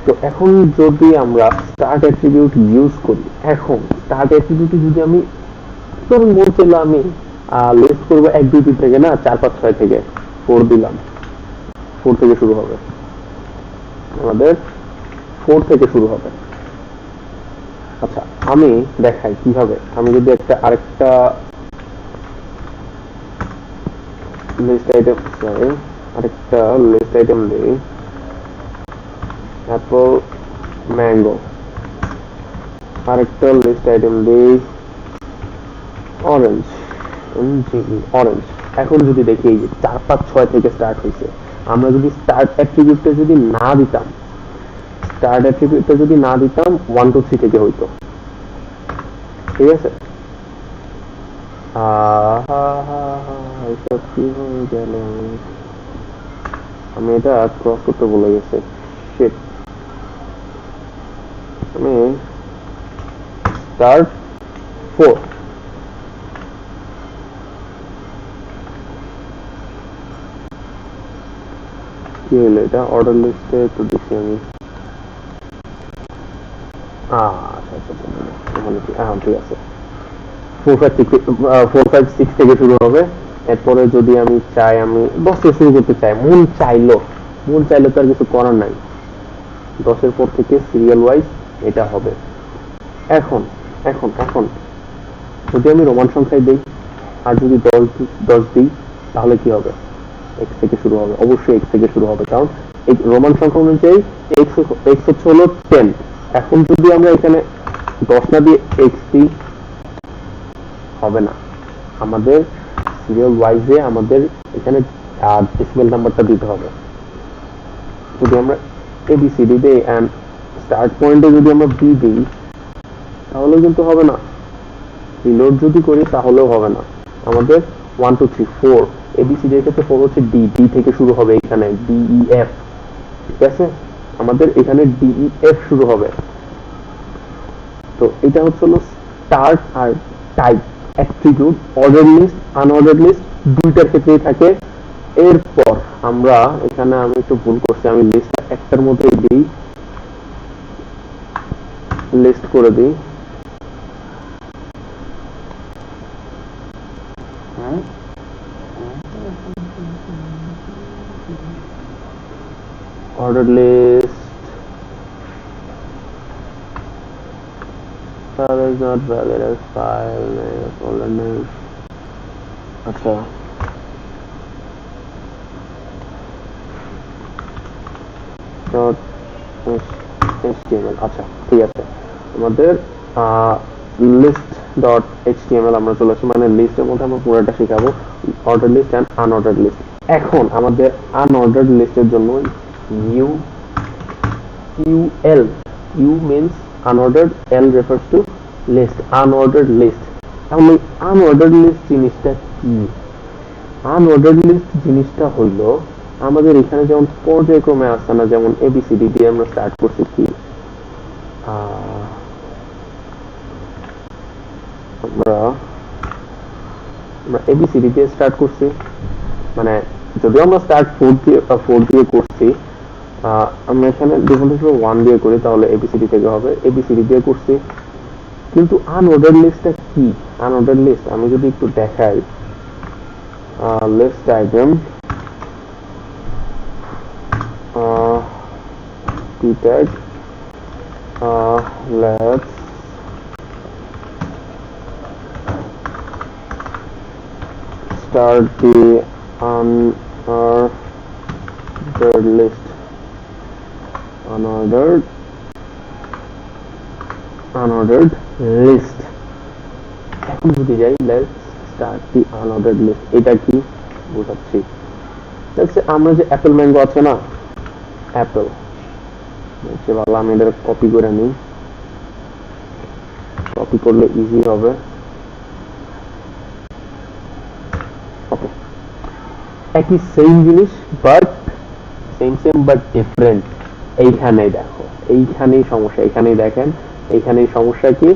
তো এখন যদি আমরা স্টার্ট অ্যাট্রিবিউট ইউজ করি, এখন স্টার্ট অ্যাট্রিবিউট যদি আমি ধরুন বলছিল আমি লিস্ট করবো 1 2 3 থেকে না 4 5 6 থেকে, 4 দিলাম, 4 থেকে শুরু হবে, আমাদের 4 থেকে শুরু হবে। আচ্ছা আমি দেখাই কিভাবে। আমি যদি আরেকটা লিস্ট আইটেম, আরেকটা লিস্ট আইটেম দিই, অ্যাপল, ম্যাঙ্গো, আরেকটা লিস্ট আইটেম দিই অরেঞ্জ, অরেঞ্জ। এখন যদি দেখি এই যে 4 5 6 থেকে স্টার্ট হয়েছে, আমরা যদি স্টার্ট অ্যাট্রিবিউটটা যদি না দিতাম, 1 2 3 থেকে হইতো, ঠিক আছে? কি হয়ে গেল, আমি এটা ক্রস করতে ভুলে গেছি। শিট, আমি স্টার্ট 4, কি হলো এটা? অর্ডার লিস্টে তো দেখি আমি, ঠিক আছে। 4 5 6 থেকে শুরু হবে। এরপরে যদি আমি চাই, আমি 10 থেকে শুরু করতে চাই, মন চাইলো তো আর কিছু করার নাই, 10 এর পর থেকে সিরিয়াল ওয়াইজ এটা হবে। এখন এখন এখন যদি আমি রোমান সংখ্যায় দিই আর যদি 10 দিই, তাহলে কি হবে? x থেকে শুরু হবে, অবশ্যই x থেকে শুরু হবে, কারণ এই রোমান সংখ্যা অনুযায়ী x হচ্ছে হলো 10। এখন যদি আমরা এখানে 10 না দিয়ে x দিই, হবে না। আমাদের সিরিয়াল ওয়াইজে আমাদের এখানে ডেসিমাল নাম্বারটা দিতে হবে। যদি আমরা ABCD দিই এন্ড স্টার্ট পয়েন্টে যদি আমরা b দিই, তাহলে কিন্তু হবে না। রিলোড যদি করি তাহলেও হবে না। আমাদের 1 2 3 4, ABCD এর ক্ষেত্রে 4 হচ্ছে d থেকে শুরু হবে, এখানে DEF, ঠিক আছে? আমাদের এখানে DEF শুরু হবে। তো এটা হচ্ছে হলো স্টার্ট আর type attribute. Order list, unorder list দুইটার ক্ষেত্রেই থাকে। এরপর আমরা এখানে, আমি একটু ভুল করছি, আমি লিস্টটা একটার মধ্যেই দিই, লিস্ট করে দিই। Order list is not valid as file name, folder name. আচ্ছা, .html, আচ্ছা ঠিক আছে। আমাদের list.html আমরা চলে আসি, মানে লিস্টের মধ্যে আমরা পুরোটা শিখাবো, order list and unordered list. এখন আমাদের আনঅর্ডার্ড লিস্টের জন্য UL, U means unordered, L refers to list, unordered list। তাহলে আনঅর্ডার্ড লিস্ট জিনিসটা কি? আনঅর্ডার্ড লিস্ট জিনিসটা হলো, আমাদের এখানে যেমন পর্যায়ক্রমে আসছে না, যেমন ABCD দিয়ে আমরা স্টার্ট করছি, কি আমরা ABCD দিয়ে স্টার্ট করছি, মানে যদিও আমরা স্টার্ট 4 দিয়ে করছি, আমরা এখানে ডিফল্ট 1 দিয়ে করি, তাহলে ABCD থেকে হবে, ABCD দিয়ে করছি। কিন্তু আনঅর্ডার্ড লিস্টটা কি? আনঅর্ডার্ড লিস্ট আমি যদি একটু দেখাই, list diagram, tag, let's start the unordered list, unordered list। এখন যদি যাই, let's start the unordered list, এটা কি বোঝাচ্ছি? আমরা যে অ্যাপল ম্যাঙ্গো আছে না, অ্যাপল, ভালো, আমি এটা কপি করে নিই, কপি করলে ইজি হবে। ওকে, একই সেম জিনিস বাট সেম বাট ডিফারেন্ট। এইখানে দেখো, এইখানেই সমস্যা, এইখানেই দেখেন, এইখানেই সমস্যা কি?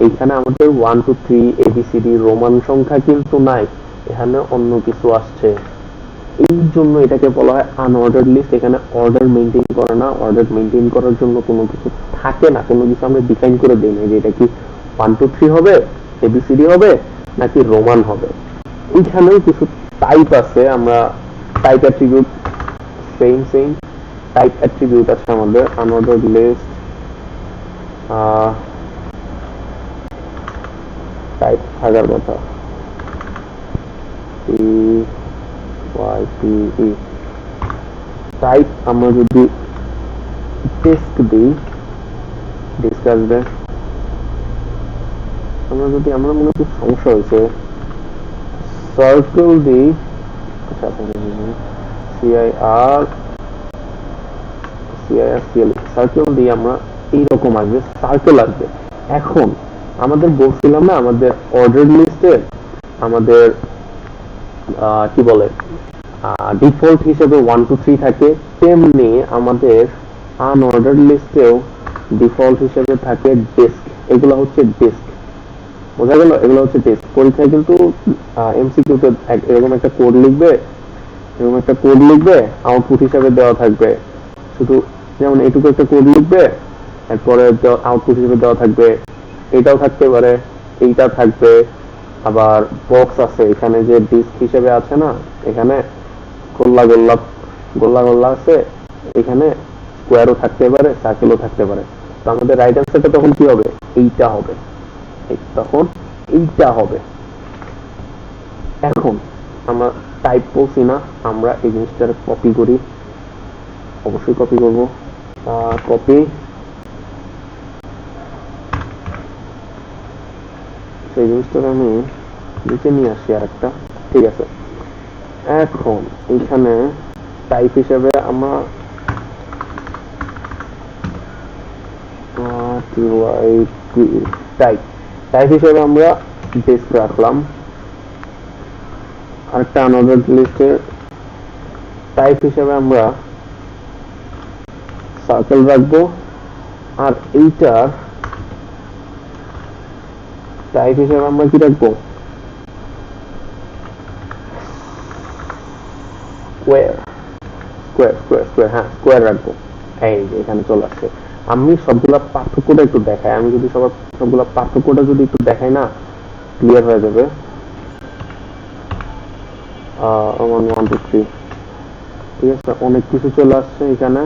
এইখানে আমাদের 1 2 3 ABCD রোমান সংখ্যা কিন্তু নাই, এখানে অন্য কিছু আসছে, এই জন্য এটাকে বলা হয় আনঅর্ডার্ড লিস্ট। এখানে অর্ডার মেইনটেইন করে না, অর্ডার মেইনটেইন করার জন্য কোনো কিছু থাকে না, কোনো কিছু আমরা ডিফাইন করে দেই না যে এটা কি 1 2 3 হবে, ABCD হবে নাকি রোমান হবে। এইখানেও কিছু টাইপ আছে, আমরা type attribute same type attribute আছে আমাদের আনঅর্ডার্ড লিস্ট টাইপ থাকার কথা টাইপ আমরা যদি ডিস্ক দিই ডিস্ক আসবে আমরা মনে হয় সমস্যা হয়েছে সার্কেল দিই আচ্ছা সিআইআর সার্কেল দিয়ে আমরা এইরকম আসবে সার্কেল আসবে। এখন আমাদের বলছিলাম না আমাদের অর্ডার লিস্টে আমাদের কি বলে ডিফল্ট হিসেবে 1 2 3 থাকে, তেমনি আমাদের আনঅর্ডার লিস্টেও ডিফল্ট হিসেবে থাকে ডিস্ক। এগুলো হচ্ছে ডিস্ক, বোঝা গেল? এগুলো হচ্ছে ডিস্ক। পরীক্ষায় কিন্তু এমসিকিউ তে এরকম একটা কোড লিখবে আউটপুট হিসেবে দেওয়া থাকবে, শুধু যেমন এইটুকু একটা কোড লিখবে, এরপরে আউটপুট হিসেবে দেওয়া থাকবে এটাও থাকতে পারে, এইটা থাকবে, আবার বক্স আছে এখানে যে ডিস্ক হিসেবে আছে না, এখানে গোল্লা আছে, এখানে স্কোয়ারও থাকতে পারে, সার্কেলও থাকতে পারে। তো আমাদের রাইট অ্যান্সারটা তখন কি হবে? এইটা হবে, তখন এইটা হবে। এখন আমরা টাইপ বলছি না, আমরা এই জিনিসটার কপি করি, অবশ্যই কপি করব। কপি সেই জিনিসটাকে আমি নিচে নিয়ে আসি আর একটা, ঠিক আছে। এখন এইখানে টাইপ হিসেবে আমরা টাইপ হিসেবে আমরা ডিস্ক রাখলাম। আরেকটা আনঅর্ডার্ড লিস্টে টাইপ হিসেবে আমরা সার্কেল রাখবো, আর এইটার টাইপ হিসেবে আমরা কি রাখবো? স্কোয়ার রাখবো। এই যে এখানে চলে আসছে। আমি সবগুলা পার্থক্যটা একটু দেখাই, আমি যদি সবগুলা পার্থক্যটা যদি একটু দেখাই না, ক্লিয়ার হয়ে যাবে। 1 2 3 ঠিক আছে, অনেক কিছু চলে আসছে এখানে।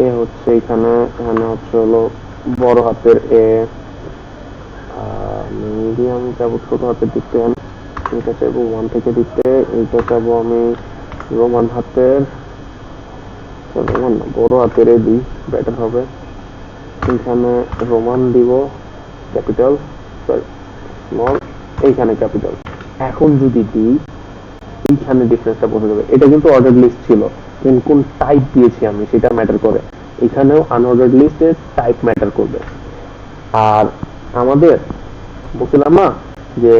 এ হচ্ছে এখানে হচ্ছে হলো বড় হাতের এ, মিডিয়াম চাবো ছোট হাতের দিতে, এটা চাইবো 1 থেকে দিতে, এইটা চাবো আমি রোমান হাতের, রোমান না বড় হাতের এ দিই, বেটার হবে। এখানে রোমান দিব ক্যাপিটাল, সরি স্মল, এইখানে ক্যাপিটাল। এখন যদি দিই এইখানে ডিফারেন্সটা বোঝা যাবে। এটা কিন্তু অর্ডার লিস্ট ছিল, কোন কোন টাইপ দিয়েছি আমি সেটা ম্যাটার করে। এখানেও আনঅর্ডার্ড লিস্টে টাইপ ম্যাটার করবে। আর আমাদের বলছিলাম না যে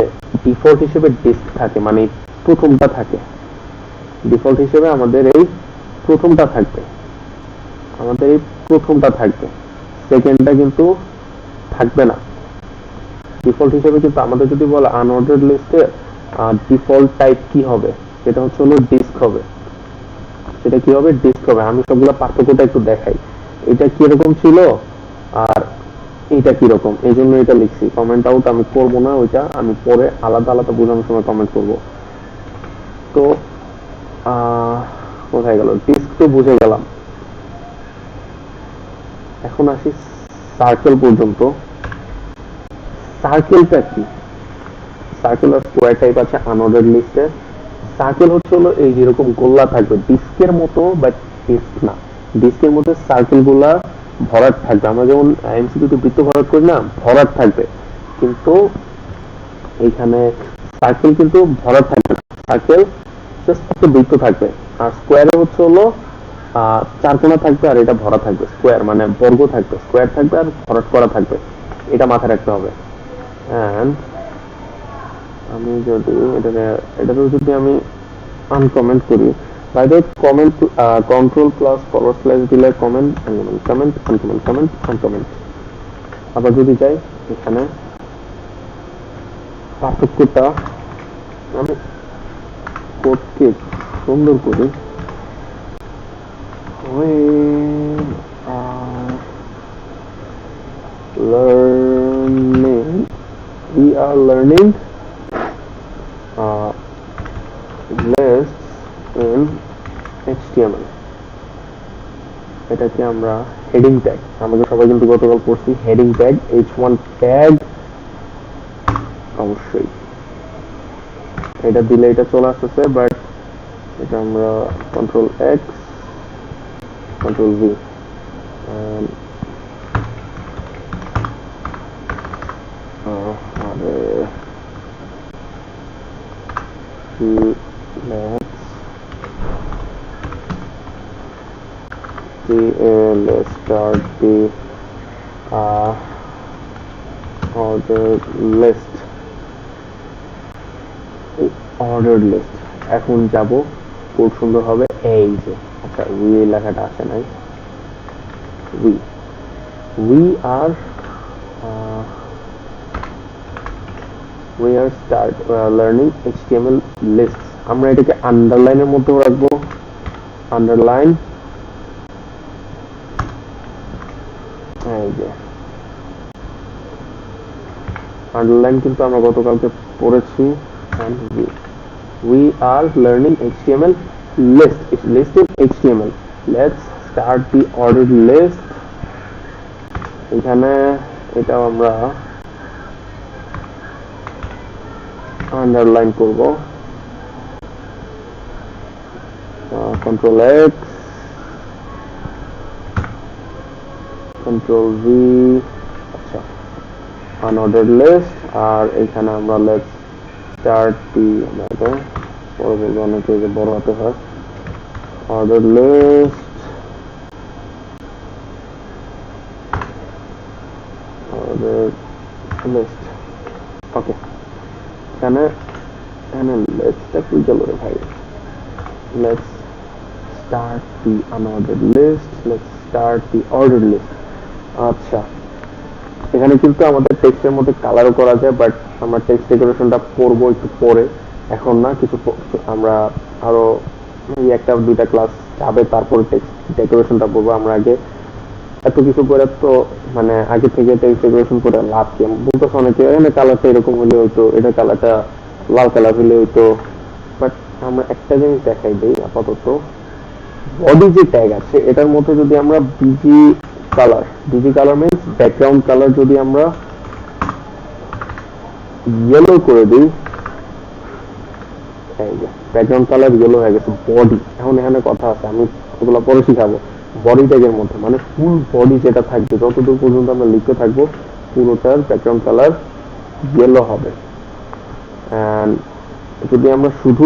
ডিফল্ট হিসেবে ডিস্ক থাকে, মানে প্রথমটা থাকে ডিফল্ট হিসেবে, আমাদের এই প্রথমটা থাকবে, সেকেন্ডটা কিন্তু থাকবে না ডিফল্ট হিসেবে। কিন্তু আমাদের যদি বলে আনঅর্ডার্ড লিস্টে ডিফল্ট টাইপ কি হবে, সেটা হচ্ছে হলো ডিস্ক হবে। সেটা কি হবে? ডিস্ক হবে। আমি সবগুলো পার্থক্যটা একটু দেখাই, এটা কিরকম ছিল আর এটা কিরকম, এই জন্য এটা লিখছি। কমেন্ট আউট আমি করবো না, ওইটা আমি পরে আলাদা আলাদা বোঝানোর সময় কমেন্ট করব। তো কোথায় গেল? ডিস্ক তো বুঝে গেলাম। এখন আসি সার্কেল পর্যন্ত। সার্কেলটা কি? সার্কেল আর স্কোয়ার টাইপ আছে আনঅর্ডার্ড লিস্টে। সার্কেল হচ্ছে হলো এই যেরকম গোল্লা থাকবে ডিস্কের মতো, বাট ডিস্ক না, ডিস্কের মধ্যে সার্কেল গুলা ভরাট থাকবে। আমরা যেমন এমসিকিউ তে বৃত্ত ভরাট করি না, ভরাট থাকবে, কিন্তু এইখানে সার্কেল কিন্তু ভরাট থাকবে না, সার্কেল জাস্ট একটা বৃত্ত থাকবে। আর স্কোয়ারে হচ্ছে হলো চারকোনা থাকবে আর এটা ভরা থাকবে। স্কোয়ার মানে বর্গ থাকবে, স্কোয়ার থাকবে আর ভরাট করা থাকবে, এটা মাথায় রাখতে হবে। এন্ড আমি যদি এটাতে যদি আমি আনকমেন্ট করি, by the comment control plus forward slash দিলে কমেন্ট, আনকমেন্ট। আবার যদি যাই এখানে পার্থক্যটা আমি কোডকে সুন্দর করি, we are learning lists HTML, এটাকে আমরা হেডিং ট্যাগ, আমাদের সবাই কিন্তু গতকাল পড়ছি হেডিং ট্যাগ, H1 ট্যাগ অবশ্যই এটা দিলে এটা চলে আসতেছে, বাট এটা আমরা control x control V let's start the ordered list. এখন যাব খুব সুন্দর হবে এই যে, আচ্ছা উই লেখাটা আসে নাই, we are start learning HTML lists. আমরা এটাকে আন্ডারলাইনের মধ্যে রাখবো, আন্ডারলাইন, এই যে আন্ডারলাইন কিন্তু আমরা গতকালকে পড়েছি, and we are learning HTML list. It's list in HTML. Let's start the ordered list. এখানে এটাও আমরা আন্ডারলাইন করব, কন্ট্রোল এক্স কন্ট্রোল ভি, আচ্ছা unordered list, আর এখানে আমরা let's start the, অনেকে যে বড় হাতে হয়, ordered list, ordered list, ওকে এখানে লেটসটা কি গেল রে ভাই, let's start the unordered list, let's start the ordered list. আচ্ছা এখানে কিন্তু আমাদের টেক্সটের মধ্যে কালারও করা যায়, বাট আমরা টেক্সট ডেকোরেশনটা করবো একটু পরে, এখন না, কিছু আমরা আরো একটা দুইটা ক্লাস যাবে তারপর টেক্সট ডেকোরেশনটা করবো। আমরা আগে এত কিছু করে তো মানে আগে থেকে টেক্সট ডেকোরেশন করে লাভ কি, বলতেছে অনেকে এখানে কালারটা এরকম হলে হইতো, এটা কালারটা লাল কালার হলে হইতো, বাট আমরা একটা জিনিস দেখাই দিই আপাতত, বডি যে ট্যাগ আছে এটার মধ্যে যদি আমরা busy colour means background colour যদি আমরা ইয়েলো করে দিই, এই যে ব্যাকগ্রাউন্ড কালার ইয়েলো হয়ে গেছে বডি। এখন এখানে কথা আছে, আমি ওগুলো পরে শিখাবো। বডি ট্যাগের মধ্যে মানে ফুল বডি যেটা থাকবে, যতদূর পর্যন্ত আমরা লিখতে থাকবো পুরোটার ব্যাকগ্রাউন্ড কালার ইয়েলো হবে। এন্ড যদি আমরা শুধু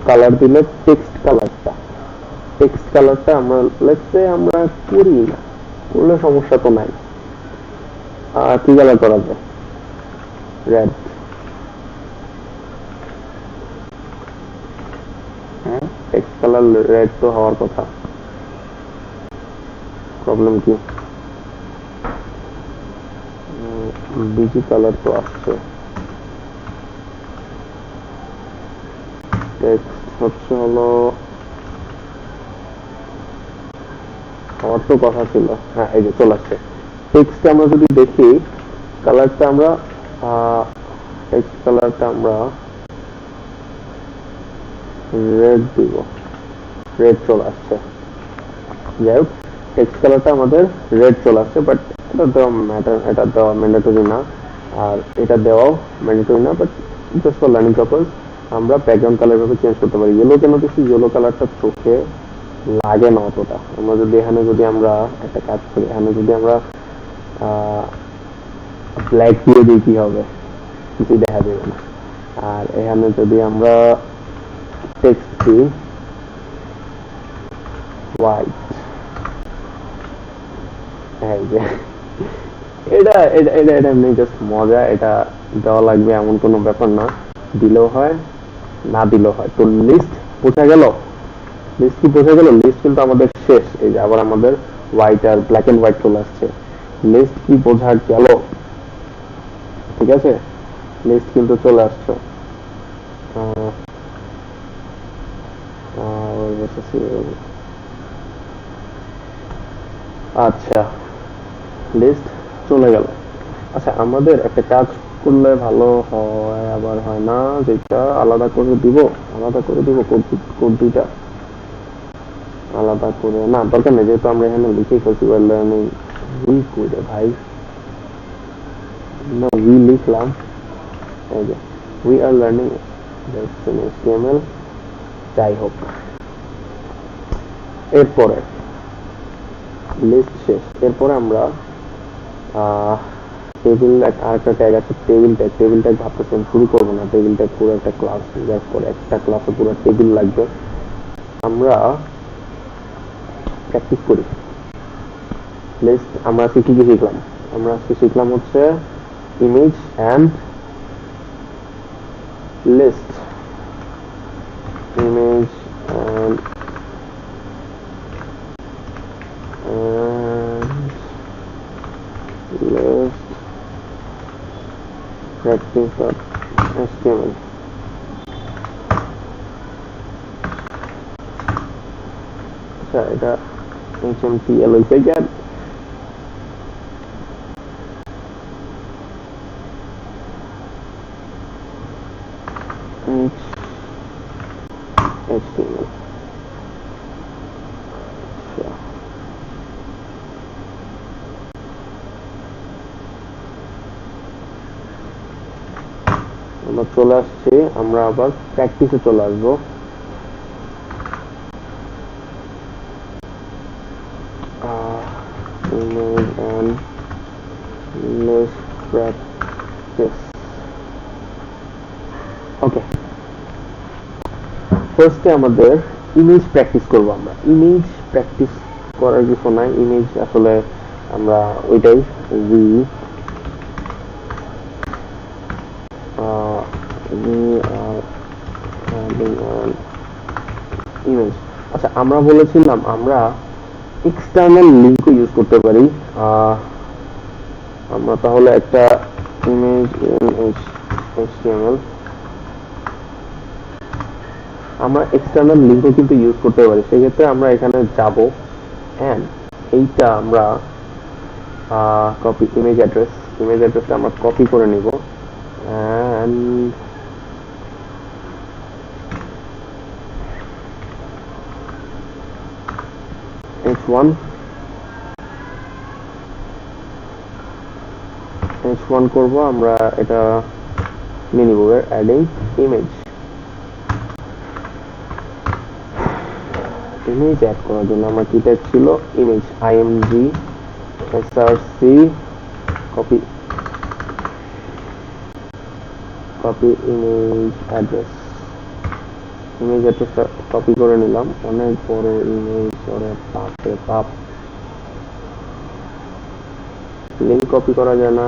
কালার দিলে টেক্সট কালারটা আমরা লেটস সে আমরা করি না, করলে সমস্যা তো নাই। কি কালার করা যায়, রেড, হ্যাঁ টেক্সট কালার রেড তো হওয়ার কথা, প্রবলেম কি, বিজি কালার তো আসছে, টেক্সট হচ্ছে হলো হওয়ার তো কথা ছিল, হ্যাঁ এই যে চলে আসছে। টেক্সট আমরা যদি দেখি কালারটা আমরা টেক্সট কালারটা আমরা রেড দিব, রেড চলে আসছে। যাই হোক টেক্সট কালারটা আমাদের রেড চলে আসছে, বাট এটা দেওয়া ম্যান্ডেটরি না, আর এটা দেওয়াও ম্যান্ডেটরি না, but just for learning purpose আমরা ব্যাকগ্রাউন্ড কালার ভাবে চেঞ্জ করতে পারি। ইয়েলো কেন দিচ্ছি, ইয়েলো কালারটা চোখে লাগে না অতটা। আমরা যদি এখানে আমরা একটা কাজ করি, এখানে যদি আমরা ব্ল্যাক দিয়ে দিই কি হবে, কিছু দেখা যাবে না। আর এখানে যদি আমরা টেক্সট দিই হোয়াইট, এটা এমনি জাস্ট মজা, এটা দেওয়া লাগবে এমন কোনো ব্যাপার না, দিলেও হয় না দিলেও হয়। তো লিস্ট বোঝা গেল, লিস্ট কি বোঝা গেল, লিস্ট কিন্তু আমাদের শেষ। এই যে আবার আমাদের হোয়াইট আর ব্ল্যাক এন্ড হোয়াইট চলে আসছে, লিস্ট কি বোঝা গেল, ঠিক আছে, লিস্ট কিন্তু চলে আসছে। আচ্ছা লিস্ট চলে গেল। আচ্ছা আমাদের একটা কাজ করলে ভালো হয়, আবার হয় না। যেটা আলাদা করে দিব, কোড দুইটা আলাদা করে না, দরকার নেই, যেহেতু আমরা এখানে লিখে ফেলছি ওয়েল লার্নিং উই করে ভাই, না উই লিখলাম, এই যে উই আর লার্নিং HTML। যাই হোক, এরপরে লিস্ট শেষ, এরপরে আমরা টেবিল আরেকটা ট্যাগ আছে, টেবিল ট্যাগ ভাবতেছি আমি শুরু করবো না, টেবিল ট্যাগ পুরো একটা ক্লাস ইউজ করে, একটা ক্লাসে পুরো টেবিল লাগবে। আমরা প্র্যাকটিস করি। লিস্ট আমরা আজকে কি কি শিখলাম? আমরা আজকে শিখলাম হচ্ছে image and list, image and list practice.html। আচ্ছা, এটা HTML হইছে কেন? HTML। আমরা চলে আসছি, আমরা আবার প্র্যাকটিসে চলে আসবো। Image and list practice। ওকে, ফার্স্টে আমাদের ইমেজ প্র্যাকটিস করব। আমরা ইমেজ প্র্যাকটিস করার কিছু নাই, ইমেজ আসলে আমরা ওইটাই ইমেজ। আচ্ছা, আমরা বলেছিলাম আমরা এক্সটার্নাল লিঙ্কও ইউজ করতে পারি। আমরা তাহলে একটা ইমেজ HTML, আমরা এক্সটার্নাল লিঙ্কও কিন্তু ইউজ করতে পারি। সেক্ষেত্রে আমরা এখানে যাব এন্ড এইটা আমরা কপি ইমেজটা আমরা কপি করে নিব এন্ড H1 করব। আমরা এটা নিয়ে নিব অ্যাডিং ইমেজ অ্যাড করার জন্য আমার কি ট্যাগ ছিল, image img src copy image অ্যাড্রেসটা কপি করে নিলাম। অনেক বড় ইমেজ, লিঙ্ক কপি করা যায় না,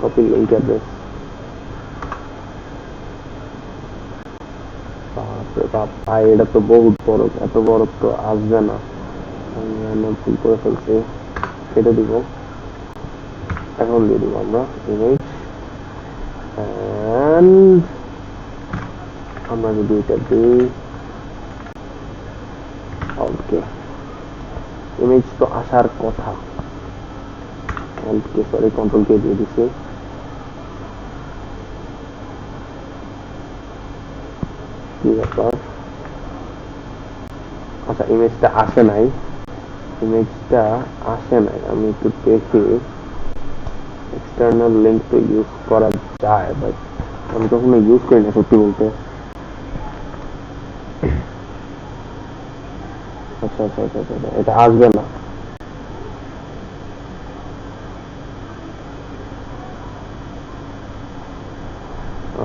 কপি লিঙ্ক অ্যাড্রেস, এটা তো বহুত বড়, এত বড় তো আসবে না, আমি ভুল করে ফেলছি, কেটে দিব। এখন দিয়ে দিব আমরা ইমেজ এন্ড আমরা যদি এটা দিই, ওকে, ইমেজ তো আসার কথা, কন্ট্রোল কে দিয়ে দিছি। কি ব্যাপার? আচ্ছা, ইমেজটা আসে নাই, আমি একটু দেখি। এক্সটার্নাল লিঙ্ক তো ইউজ করা যায়, বাট আমি কখনো ইউজ করি না সত্যি বলতে। আচ্ছা, এটা আসবে না।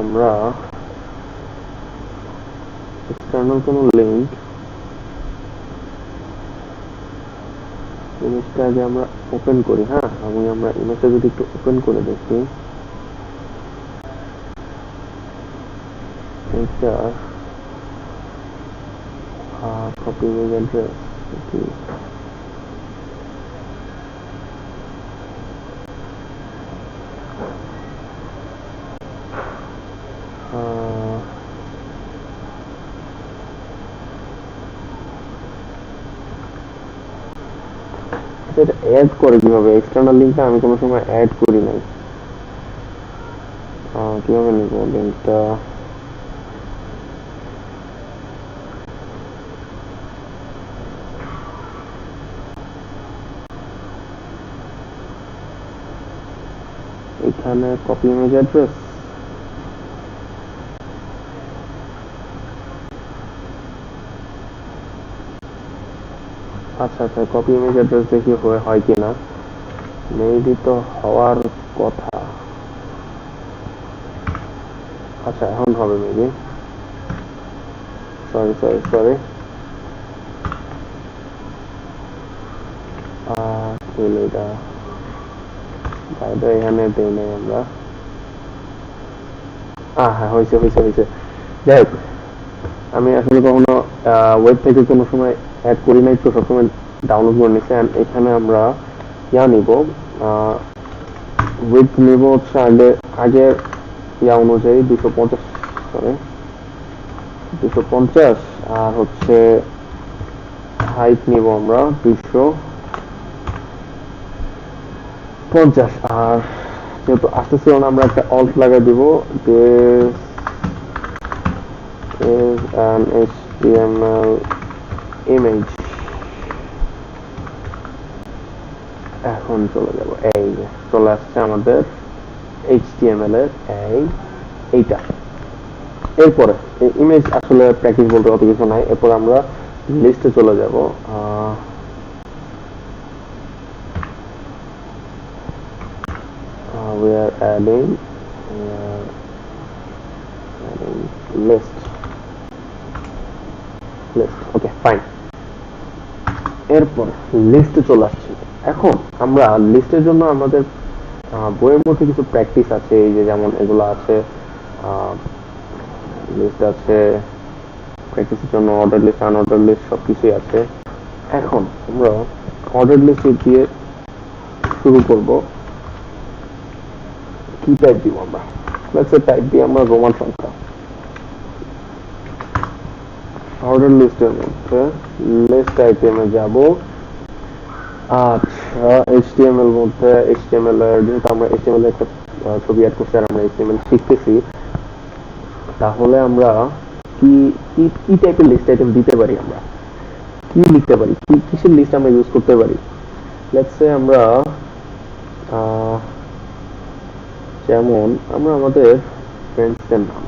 আমরা এক্সটার্নাল কোনো লিঙ্ক, ইমেজটা আগে আমরা ওপেন করি। হ্যাঁ, আমরা ইমেজটা যদি একটু ওপেন করে দেখি, এটা কপি ইমেজ অ্যাড্রেস, এটা অ্যাড করে কিভাবে? এক্সটার্নাল লিঙ্কটা আমি কোনো সময় অ্যাড করি নাই। কিভাবে নিব লিঙ্কটা? এখানে কপি ইমেজ অ্যাড্রেস, আচ্ছা আচ্ছা, কপি ইমেজ অ্যাড্রেস দেখি হয় কিনা। মেবি তো হওয়ার কথা। আচ্ছা এখন হবে মেবি। সরি সরি সরি, এটা এখানে দেই নাই আমরা। হ্যাঁ হয়েছে হয়েছে হয়েছে। যাই হোক, আমি আসলে কখনো ওয়েব থেকে কোনো সময় অ্যাড করি নাই, তো সবসময় ডাউনলোড করে নিচ্ছি। এখানে আমরা নিব, উইথ নিব হচ্ছে আগের অনুযায়ী 250, সরি 250, আর হচ্ছে হাইট নিব আমরা 250। আর যেহেতু আসতেছিল না, আমরা একটা অল্ট লাগাই দিব, this is an HTML image। এখন চলে যাব, এই যে চলে আসছে আমাদের HTML এর এইটা। এরপরে ইমেজ আসলে প্র্যাকটিস বলতে অত কিছু নাই। এরপর আমরা লিস্টে চলে যাব। we are adding list, okay fine। এরপর লিস্টে চলে আসছে। এখন আমরা লিস্টের জন্য আমাদের বইয়ের মধ্যে কিছু প্র্যাকটিস আছে, এই যে যেমন এগুলো আছে, লিস্ট আছে, প্র্যাকটিসের জন্য অর্ডার লিস্ট, আনঅর্ডার লিস্ট সবকিছুই আছে। এখন আমরা অর্ডার লিস্ট দিয়ে শুরু করব। কি টাইপ দিব আমরা? লেটস সে টাইপ দিই আমরা রোমান সংখ্যা। অর্ডার লিস্টের মধ্যে লিস্ট আইটেমে যাব। আচ্ছা, HTML মধ্যে HTML এর, যেহেতু আমরা HTML এর একটা ছবি অ্যাড করছি আর আমরা HTML শিখতেছি, তাহলে আমরা কি কি টাইপের লিস্ট আইটেম দিতে পারি, আমরা কি লিখতে পারি, কিসের লিস্ট আমরা ইউজ করতে পারি? লেটস সে আমরা যেমন আমরা আমাদের ফ্রেন্ডসদের নাম,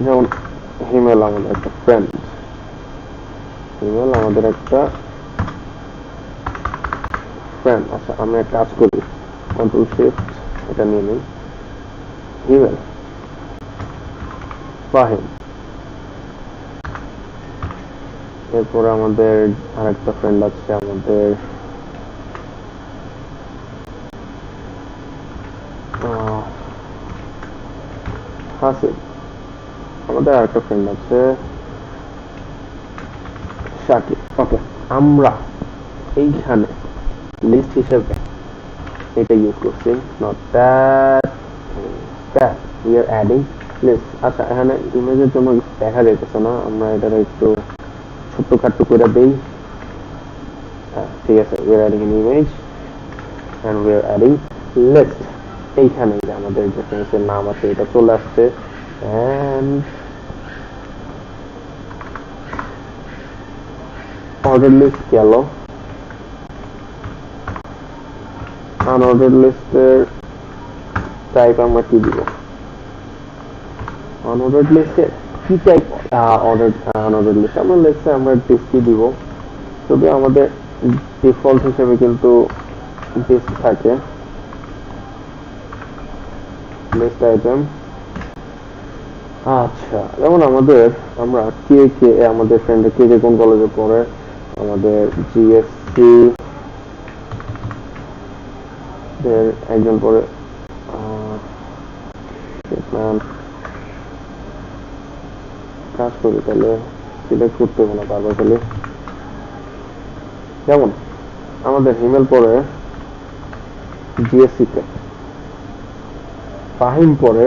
যেমন হিমেল আমাদের একটা ফ্রেন্ড, হিমেল আমাদের একটা ফ্রেন্ড। আচ্ছা আমি এক কাজ করি, কন্ট্রোল শিফট এটা নিয়ে নিই, হিমেল ফাহিম। এরপরে আমাদের আরেকটা ফ্রেন্ড আছে আমাদের হাসিব। আমাদের আরেকটা ফ্রেন্ড আছে শাকিব। ওকে, আমরা এইখানে লিস্ট হিসেবে এটা ইউজ করছি, not that we are adding list. আচ্ছা এখানে ইমেজের জন্য দেখা যাইতেছে না, আমরা এটা একটু ছোট্ট খাট্টু করে দেই। ঠিক আছে, we are adding an image and we are adding list. এইখানে যে আমাদের যে ফ্রেন্ডসের নাম আছে এটা চলে আসছে, এন্ড অর্ডার লিস্ট গেল। আনঅর্ডার লিস্টের টাইপ আমরা কি দিব? আনঅর্ডার লিস্টে কি টাইপ আনঅর্ডার লিস্ট আমরা লিস্টে আমরা ডিসপ্লে দিব, তবে আমাদের ডিফল্ট হিসেবে কিন্তু ডিস থাকে লিস্ট আইটেম। আচ্ছা, যেমন আমরা কে আমাদের ফ্রেন্ড কে কোন কলেজে পড়ে, আমাদের জিএসসি এর একজন পড়ে, কাজ করি তাহলে সিলেক্ট করতে হবে না বারবার খালি। যেমন আমাদের হিমেল পড়ে জিএসসি তে, ফাহিম পড়ে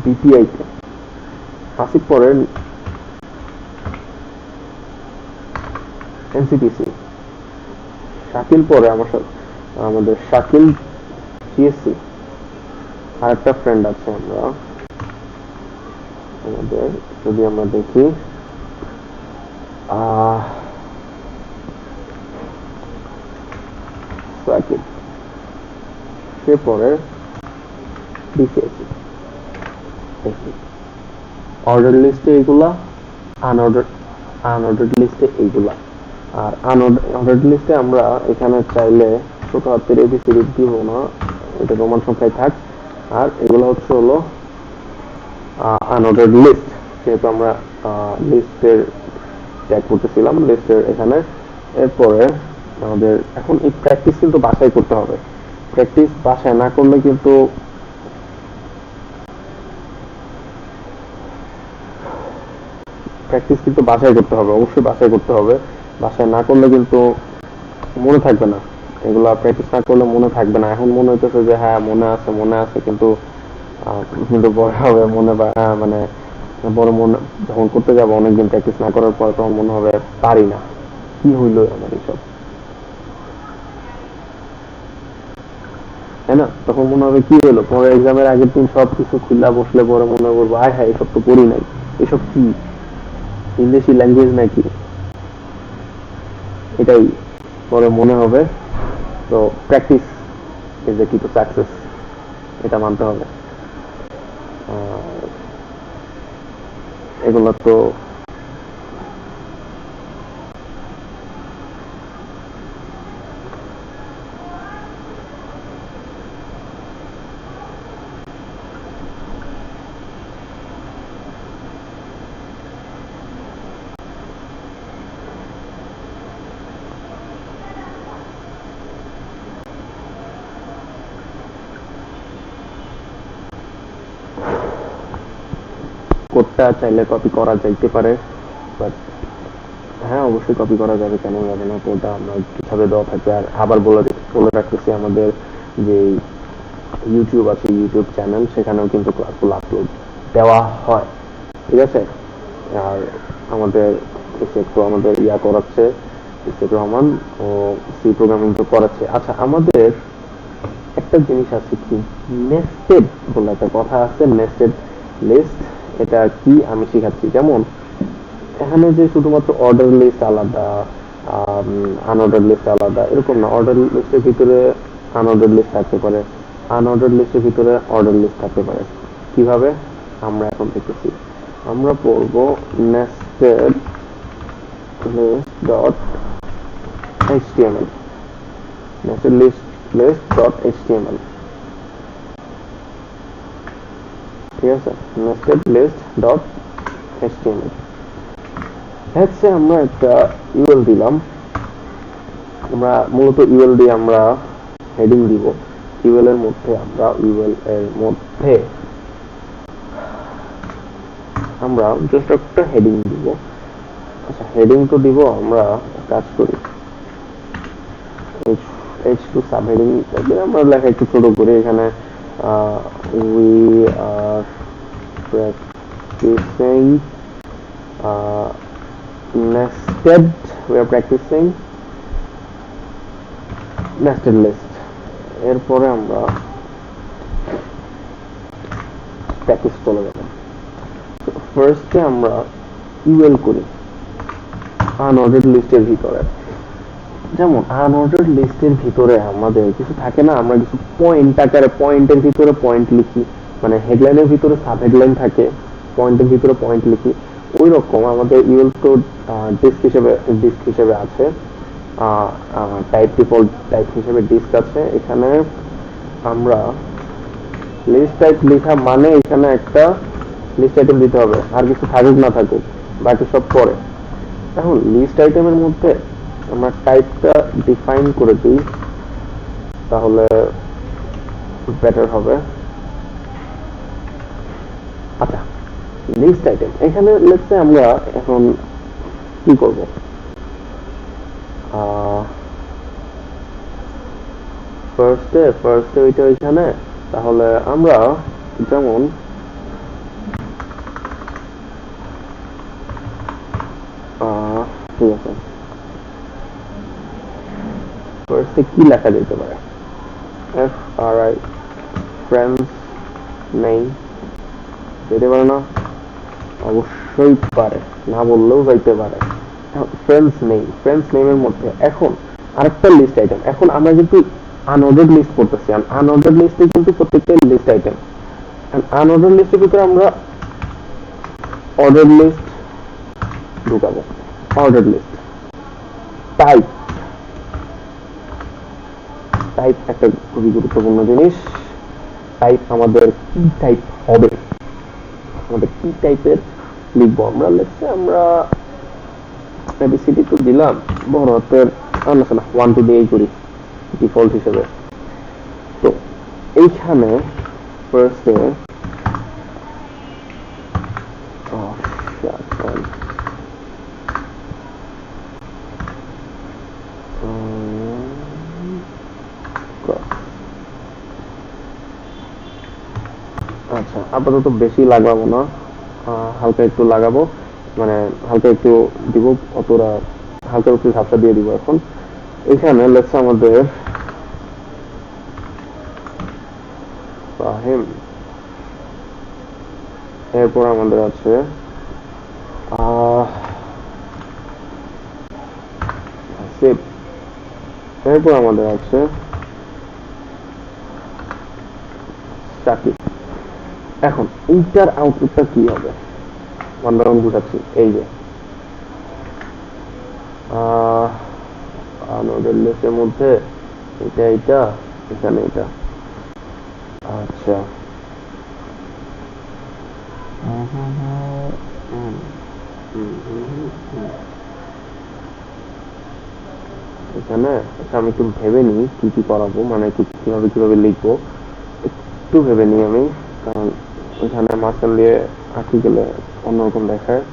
বিপিআই তে, হাসিব পড়ে এনসিপিসি, শাকিল পড়ে আমাদের শাকিল সিএসসি আর একটা ফ্রেন্ড আছে আমরা আমাদের, যদি আমরা দেখি সার্কিট, সে পরে ডিসিএসসি। অর্ডার লিস্টে এইগুলা, আনঅর্ডার লিস্টে এইগুলা। আর আনঅর্ডার লিস্টে আমরা এখানে চাইলে ছোট হাতের এবিসিডি দিব না, এটা রোমান সংখ্যায় থাক। আর এগুলো হচ্ছে হলো আনঅর্ডার লিস্ট, যেহেতু আমরা লিস্টের ট্যাগ করতেছিলাম লিস্টের এখানে। এরপরে আমাদের এখন এই প্র্যাকটিস কিন্তু বাসায় করতে হবে। প্র্যাকটিস বাসায় না করলে কিন্তু বাসায় করতে হবে, অবশ্যই বাসায় করতে হবে। বাসায় না করলে কিন্তু মনে থাকবে না, এগুলা প্র্যাকটিস না করলে মনে থাকবে না। এখন মনে হইতেছে যে হ্যাঁ মনে আছে, কিন্তু বড় হবে মনে মানে বড় মনে যখন করতে যাবো অনেকদিন প্র্যাকটিস না করার পর, তখন মনে হবে পারি না, কি হইলো আমার এইসব, তাই না? তখন মনে হবে কি হলো, পরে এক্সামের আগের দিন সবকিছু খুলা বসলে পরে মনে করবো আয় হ্যাঁ এসব তো পড়ি নাই, এসব কি ইংলিশ ল্যাঙ্গুয়েজ নাকি, এটাই পরে মনে হবে। তো প্র্যাকটিস ইজ দ্য কি টু সাকসেস, এটা মানতে হবে। এগুলো তো কোডটা চাইলে কপি করা যাইতে পারে, বাট হ্যাঁ অবশ্যই কপি করা যাবে, কেন যাবে না। তো ওটা আমরা কিভাবে দেওয়া থাকবে। আর আবার বলে রাখতেছি, আমাদের যে ইউটিউব আছে, ইউটিউব চ্যানেল, সেখানেও কিন্তু ক্লাসগুলো আপলোড দেওয়া হয়, ঠিক আছে? আর আমাদের আমাদের করাচ্ছে ইসেক রহমান, ও সি প্রোগ্রামিং তো করাচ্ছে। আচ্ছা, আমাদের একটা জিনিস আছে কি, নেস্টেড বলে একটা কথা আছে, নেস্টেড লিস্ট। এটা কি আমি শিখাচ্ছি। যেমন এখানে যে শুধুমাত্র অর্ডার লিস্ট আলাদা, আনঅর্ডার লিস্ট আলাদা, এরকম না। অর্ডার লিস্টের ভিতরে আনঅর্ডার লিস্ট থাকতে পারে, আনঅর্ডার লিস্টের ভিতরে অর্ডার লিস্ট থাকতে পারে। কিভাবে আমরা এখন দেখতেছি, আমরা পড়ব nested list dot HTML, nested list dot HTML, ঠিক আছে? নেস্টেড লিস্ট ডট এইচটিএমএল হচ্ছে, আমরা একটা ইউএল দিলাম। আমরা মূলত ইউএল দিয়ে আমরা হেডিং দিব। ইউএল এর মধ্যে আমরা জাস্ট একটা হেডিং দিব। আচ্ছা, হেডিং তো দিব, আমরা কাজ করি H2 সাবহেডিং আমরা লেখা একটু ছোট করে, এখানে we are practicing nested list। এরপরে আমরা প্র্যাকটিস চলে যাব। ফার্স্টে আমরা ইউএল করি আনঅর্ডার্ড লিস্টের ভিতরে। যেমন আনঅর্ডার্ড লিস্টের ভিতরে আমাদের কিছু থাকে না, আমরা কিছু পয়েন্ট আকারে পয়েন্টের ভিতরে পয়েন্ট লিখি, মানে হেডলাইনের ভিতরে সাব হেডলাইন থাকে, পয়েন্টের ভিতরে পয়েন্ট লিখি। ওই রকম আমাদের ইউএল তো ডিস্ক হিসেবে আছে, টাইপ ডিফল্ট টাইপ হিসেবে ডিস্ক আছে। এখানে আমরা লিস্ট টাইপ লেখা মানে এখানে একটা লিস্ট আইটেম দিতে হবে, আর কিছু থাকুক না থাকুক বাকি সব পরে। এখন লিস্ট আইটেমের মধ্যে আমরা টাইপটা ডিফাইন করে দিই, তাহলে বেটার হবে। আচ্ছা, লিস্ট আইটেম এখানে লেটস সে আমরা এখন কি করব, ফার্স্টে ওইটা ওইখানে, তাহলে আমরা যেমন ঠিক আছে, ফার্স্টে কি লেখা যেতে পারে, FRI ফ্রেন্ডস নেই যেতে পারে না? অবশ্যই পারে, না বললেও যাইতে পারে। ফ্রেন্ডস নেই, ফ্রেন্ডস নেমের মধ্যে এখন আরেকটা লিস্ট আইটেম। এখন আমরা কিন্তু আনঅর্ডার্ড লিস্ট করতেছি, আনঅর্ডার্ড লিস্টে কিন্তু প্রত্যেকটা লিস্ট আইটেম। আনঅর্ডার্ড লিস্টের ভিতরে আমরা অর্ডার লিস্ট ঢুকাবো। অর্ডার লিস্ট টাইপ, টাইপ একটা খুবই গুরুত্বপূর্ণ জিনিস। টাইপ আমাদের কি টাইপ হবে, আমাদের কি টাইপের লিখবো আমরা। লেখছে আমরা এবিসিডি তো দিলাম বড় হাতের, না 1 2 দিয়েই করি ডিফল্ট হিসেবে। তো এইখানে ফার্স্টে আচ্ছা আপাতত বেশি লাগাবো না, হালকা একটু লাগাবো, মানে হালকা একটু দিব, অতটা হালকার উপরে ঝাপটা দিয়ে দিব। এখন এখানে লেখছে আমাদের ফাহিম, এরপর আমাদের আছে আসিফ, এরপর আমাদের আছে সাকিব। এখন এইটার আউটপুটটা কি হবে বান্দরবান বুঝাচ্ছি। এই যে আনঅর্ডার লিস্টের মধ্যে এটা এটা এখানে এটা। আচ্ছা এখানে আমি একটু ভেবে নিই কি কি করাবো, মানে কিভাবে কিভাবে লিখবো একটু ভেবে নিই আমি, কারণ ওইখানে মাঝখান দিয়ে আঁকি গেলে অন্যরকম দেখায়।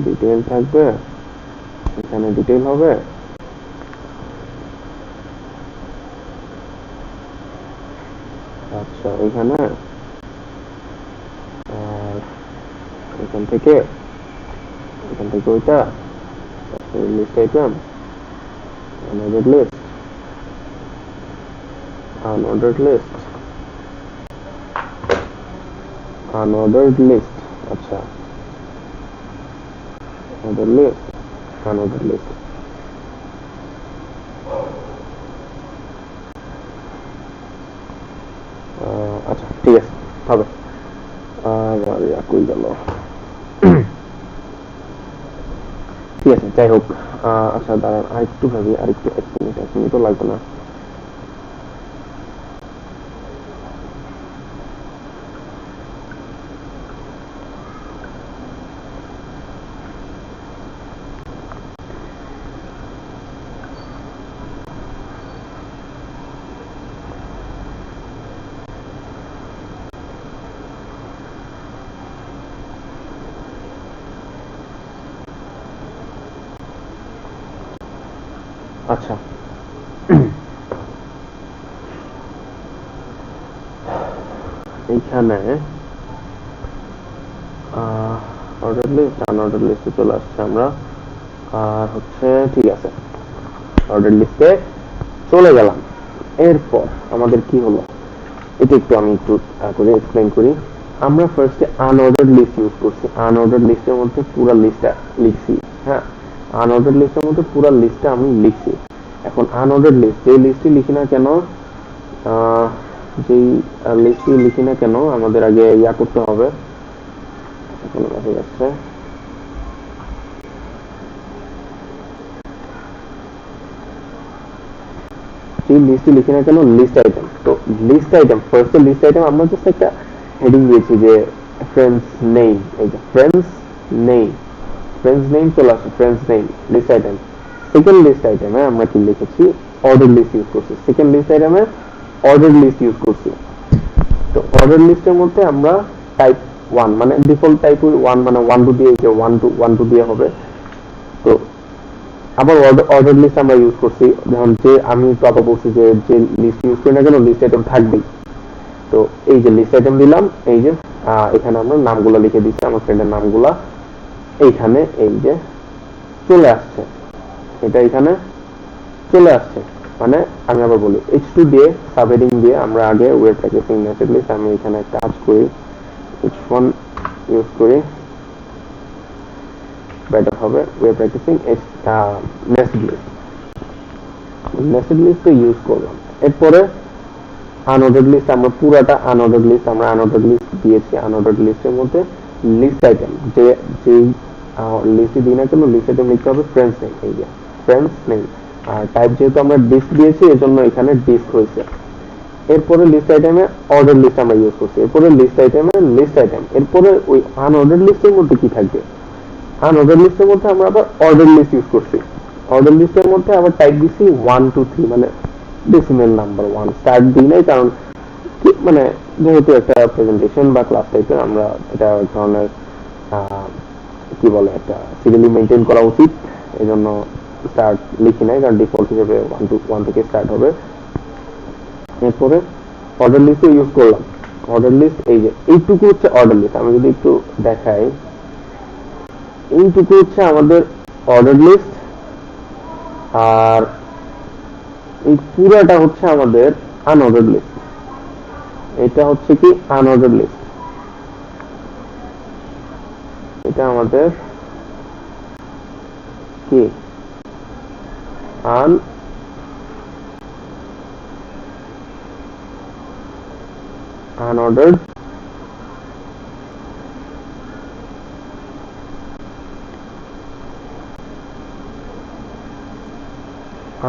ডিটেইল থাকবে, এখানে ডিটেইল হবে, আচ্ছা এখানে আর এখান থেকে ওইটা list item, unordered list, unordered list, unordered list, আচ্ছা অর্ডার লিস্ট, আনঅর্ডার্ড লিস্ট। আচ্ছা ঠিক আছে হবে। আর কই গেল, ঠিক আছে যাই হোক। আচ্ছা দাঁড়ান আরেকটু ভাবি, আরেকটু 1 মিনিটও লাগবে না। আচ্ছা এইখানে অর্ডার লিস্ট আনঅর্ডার লিস্টে চলে আসছে আমরা। আর হচ্ছে ঠিক আছে অর্ডার লিস্টে চলে গেলাম। এরপর আমাদের কি হলো এটা একটু আমি একটু করে এক্সপ্লেইন করি। আমরা ফার্স্টে আনঅর্ডার্ড লিস্ট ইউজ করছি, আনঅর্ডার্ড লিস্টের মধ্যে পুরো লিস্টটা লিখছি। হ্যাঁ আনঅর্ডার্ড লিস্টের মধ্যে পুরো লিস্টটা আমি লিখছি। এখন আনঅর্ডার্ড লিস্ট যে লিস্টই লিখি না কেন, যেই লিস্টই লিখি না কেন আমাদের আগে ইয়া করতে হবে। এখানে দেখা যাচ্ছে যে লিস্টই লিখি না কেন লিস্ট আইটেম। তো list item first list item আমরা জাস্ট একটা হেডিং দিয়েছি যে ফ্রেন্ডস নেই, এই যে ফ্রেন্ডস নেই, ফ্রেন্ডস নেম চলে আসে, friends name list item. Second list আইটেমে আমরা কি লিখেছি, অর্ডার লিস্ট ইউজ করছি। সেকেন্ড লিস্ট আইটেমে অর্ডার লিস্ট ইউজ করছি। তো অর্ডার লিস্টের মধ্যে আমরা টাইপ 1 মানে ডিফল্ট টাইপ 1 মানে 1 2 দিয়ে, যে 1 2 দিয়ে হবে। তো আবার অর্ডার লিস্ট আমরা ইউজ করছি, যেমন যে আমি তো আবার বলছি যে যে লিস্ট ইউজ করি না কেন লিস্ট আইটেম থাকবেই। তো এই যে লিস্ট আইটেম দিলাম, এই যে এখানে আমরা নামগুলো লিখে দিচ্ছি, আমার ফ্রেন্ডের নামগুলা এইখানে এই যে চলে আসছে। এটা এখানে চলে আসছে। মানে আমি আবার বলি h2 দিয়ে সাবহেডিং দিয়ে আমরা আগে ওয়েব প্র্যাকটিসিং নেস্টেড লিস্ট, আমি এখানে কাজ করি h1 ইউজ করি, বেটার হবে web practicing nested list. Nested list use করলাম। এরপরে আনঅর্ডার্ড লিস্ট, আমরা পুরাটা আনঅর্ডার্ড লিস্ট, আমরা আনঅর্ডার্ড লিস্ট দিয়েছি। আনঅর্ডার্ড লিস্টের মধ্যে লিস্ট আইটেম যে যেই লিস্ট দিই না কেন লিস্ট আইটেম লিখতে হবে ফ্রেন্ডস নেম, এই যে ফ্রেন্ডস নেম। আর টাইপ যেহেতু আমরা ডিস্ক দিয়েছি এজন্য এখানে ডিস্ক হয়েছে। এরপরে লিস্ট আইটেমে অর্ডার লিস্ট আমরা ইউজ করছি। এরপরে লিস্ট আইটেমে লিস্ট আইটেম। এরপরে ওই আনঅর্ডার লিস্টের মধ্যে কি থাকবে, আনঅর্ডার লিস্টের মধ্যে আমরা আবার অর্ডার লিস্ট ইউজ করছি। অর্ডার লিস্টের মধ্যে আবার টাইপ দিছি 1 2 3, মানে ডেসিমেল নাম্বার 1 স্টার্ট দিই নাই, কারণ মানে যেহেতু একটা প্রেজেন্টেশন বা ক্লাস টাইপের আমরা এটা এক ধরনের কি বলে একটা সিরিয়ালি মেনটেন করা উচিত, এই জন্য স্টার্ট লিখি নাই, কারণ ডিফল্ট হিসেবে 1 থেকে স্টার্ট হবে। এরপরে অর্ডার লিস্ট ইউজ করলাম। অর্ডার লিস্ট এই যে এইটুকু হচ্ছে অর্ডার লিস্ট। আমি যদি একটু দেখাই, এইটুকু হচ্ছে আমাদের অর্ডার লিস্ট, আর এই পুরাটা হচ্ছে আমাদের আনঅর্ডার লিস্ট। এটা হচ্ছে কি আনঅর্ডার লিস্ট, এটা আমাদের কি unordered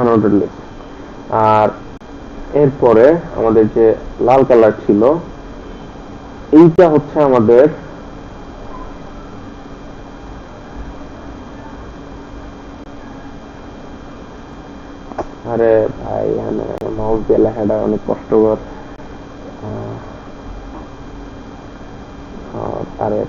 unordered list। আর এরপরে আমাদের যে লাল কালার ছিল এইটা হচ্ছে আমাদের আরে ভাই এখানে মাউস দিয়ে লেখাটা অনেক কষ্টকর। আরে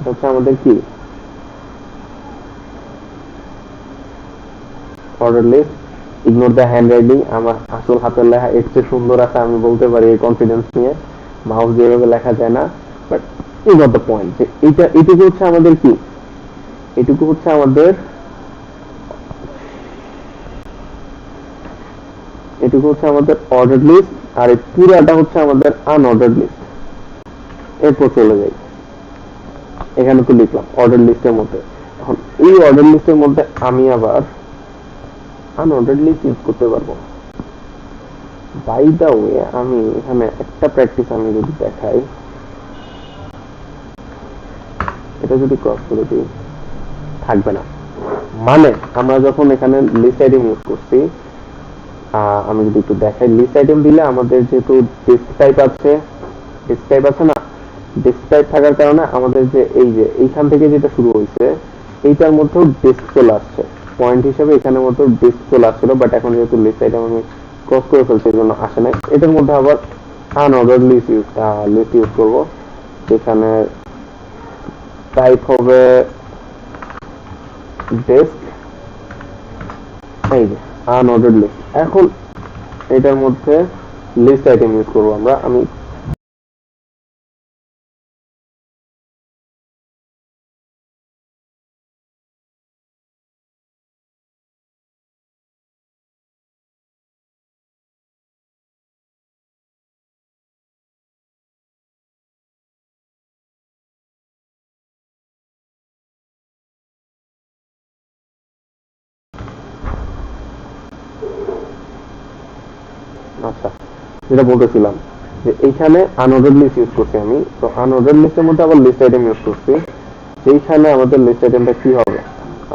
হচ্ছে আমাদের কি order list. Ignore the handwriting, আমার আসল হাতের লেখা এর চেয়ে সুন্দর আছে আমি বলতে পারি এই কনফিডেন্স নিয়ে। মাউস দিয়ে এভাবে লেখা যায় না, but you got the point যে এটা এটুকু হচ্ছে আমাদের কি, এটুকু হচ্ছে আমাদের এটুকু হচ্ছে আমাদের অর্ডার লিস্ট, আর এই পুরাটা হচ্ছে আমাদের আনঅর্ডার্ড লিস্ট। এরপর চলে যাই, এখানে তো লিখলাম অর্ডার লিস্টের মধ্যে। এখন এই অর্ডার লিস্টের মধ্যে আমি আবার আনঅর্ডার্ড লিস্ট ইউজ করতে পারবো। বাই দা ওয়ে আমি এখানে একটা প্র্যাকটিস আমি যদি দেখাই, এটা যদি ক্রস করে দিই থাকবে না। মানে আমরা যখন এখানে লিস্ট আইটেম ইউজ করছি, আমি যদি একটু দেখাই, লিস্ট আইটেম দিলে আমাদের যেহেতু ডিস্ক টাইপ আছে, ডিস্ক টাইপ আছে না, ডিস্ক টাইপ থাকার কারণে আমাদের যে এই যে এইখান থেকে যেটা শুরু হয়েছে এইটার মধ্যেও ডিস্ক চলে আসছে পয়েন্ট হিসেবে, এখানের মধ্যে ডিস্ক চলে আসছিল, বাট এখন যেহেতু লিস্ট আইটেম আমি ক্রস করে ফেলছি এই জন্য আসে নাই। এটার মধ্যে আবার আনঅর্ডার্ড লিস্ট ইউজ করবো, যেখানে টাইপ হবে ডিস্ক, এই যে আনঅর্ডার্ড লিস্ট। এখন এটার মধ্যে লিস্ট আইটেম ইউজ করবো আমরা। আমি আচ্ছা যেটা বলতেছিলাম যে এইখানে আনঅর্ডার্ড লিস্ট ইউজ করছি আমি, তো আনঅর্ডার্ড লিস্টের মধ্যে আবার লিস্ট আইটেম ইউজ করছি। সেইখানে আমাদের লিস্ট আইটেমটা কি হবে,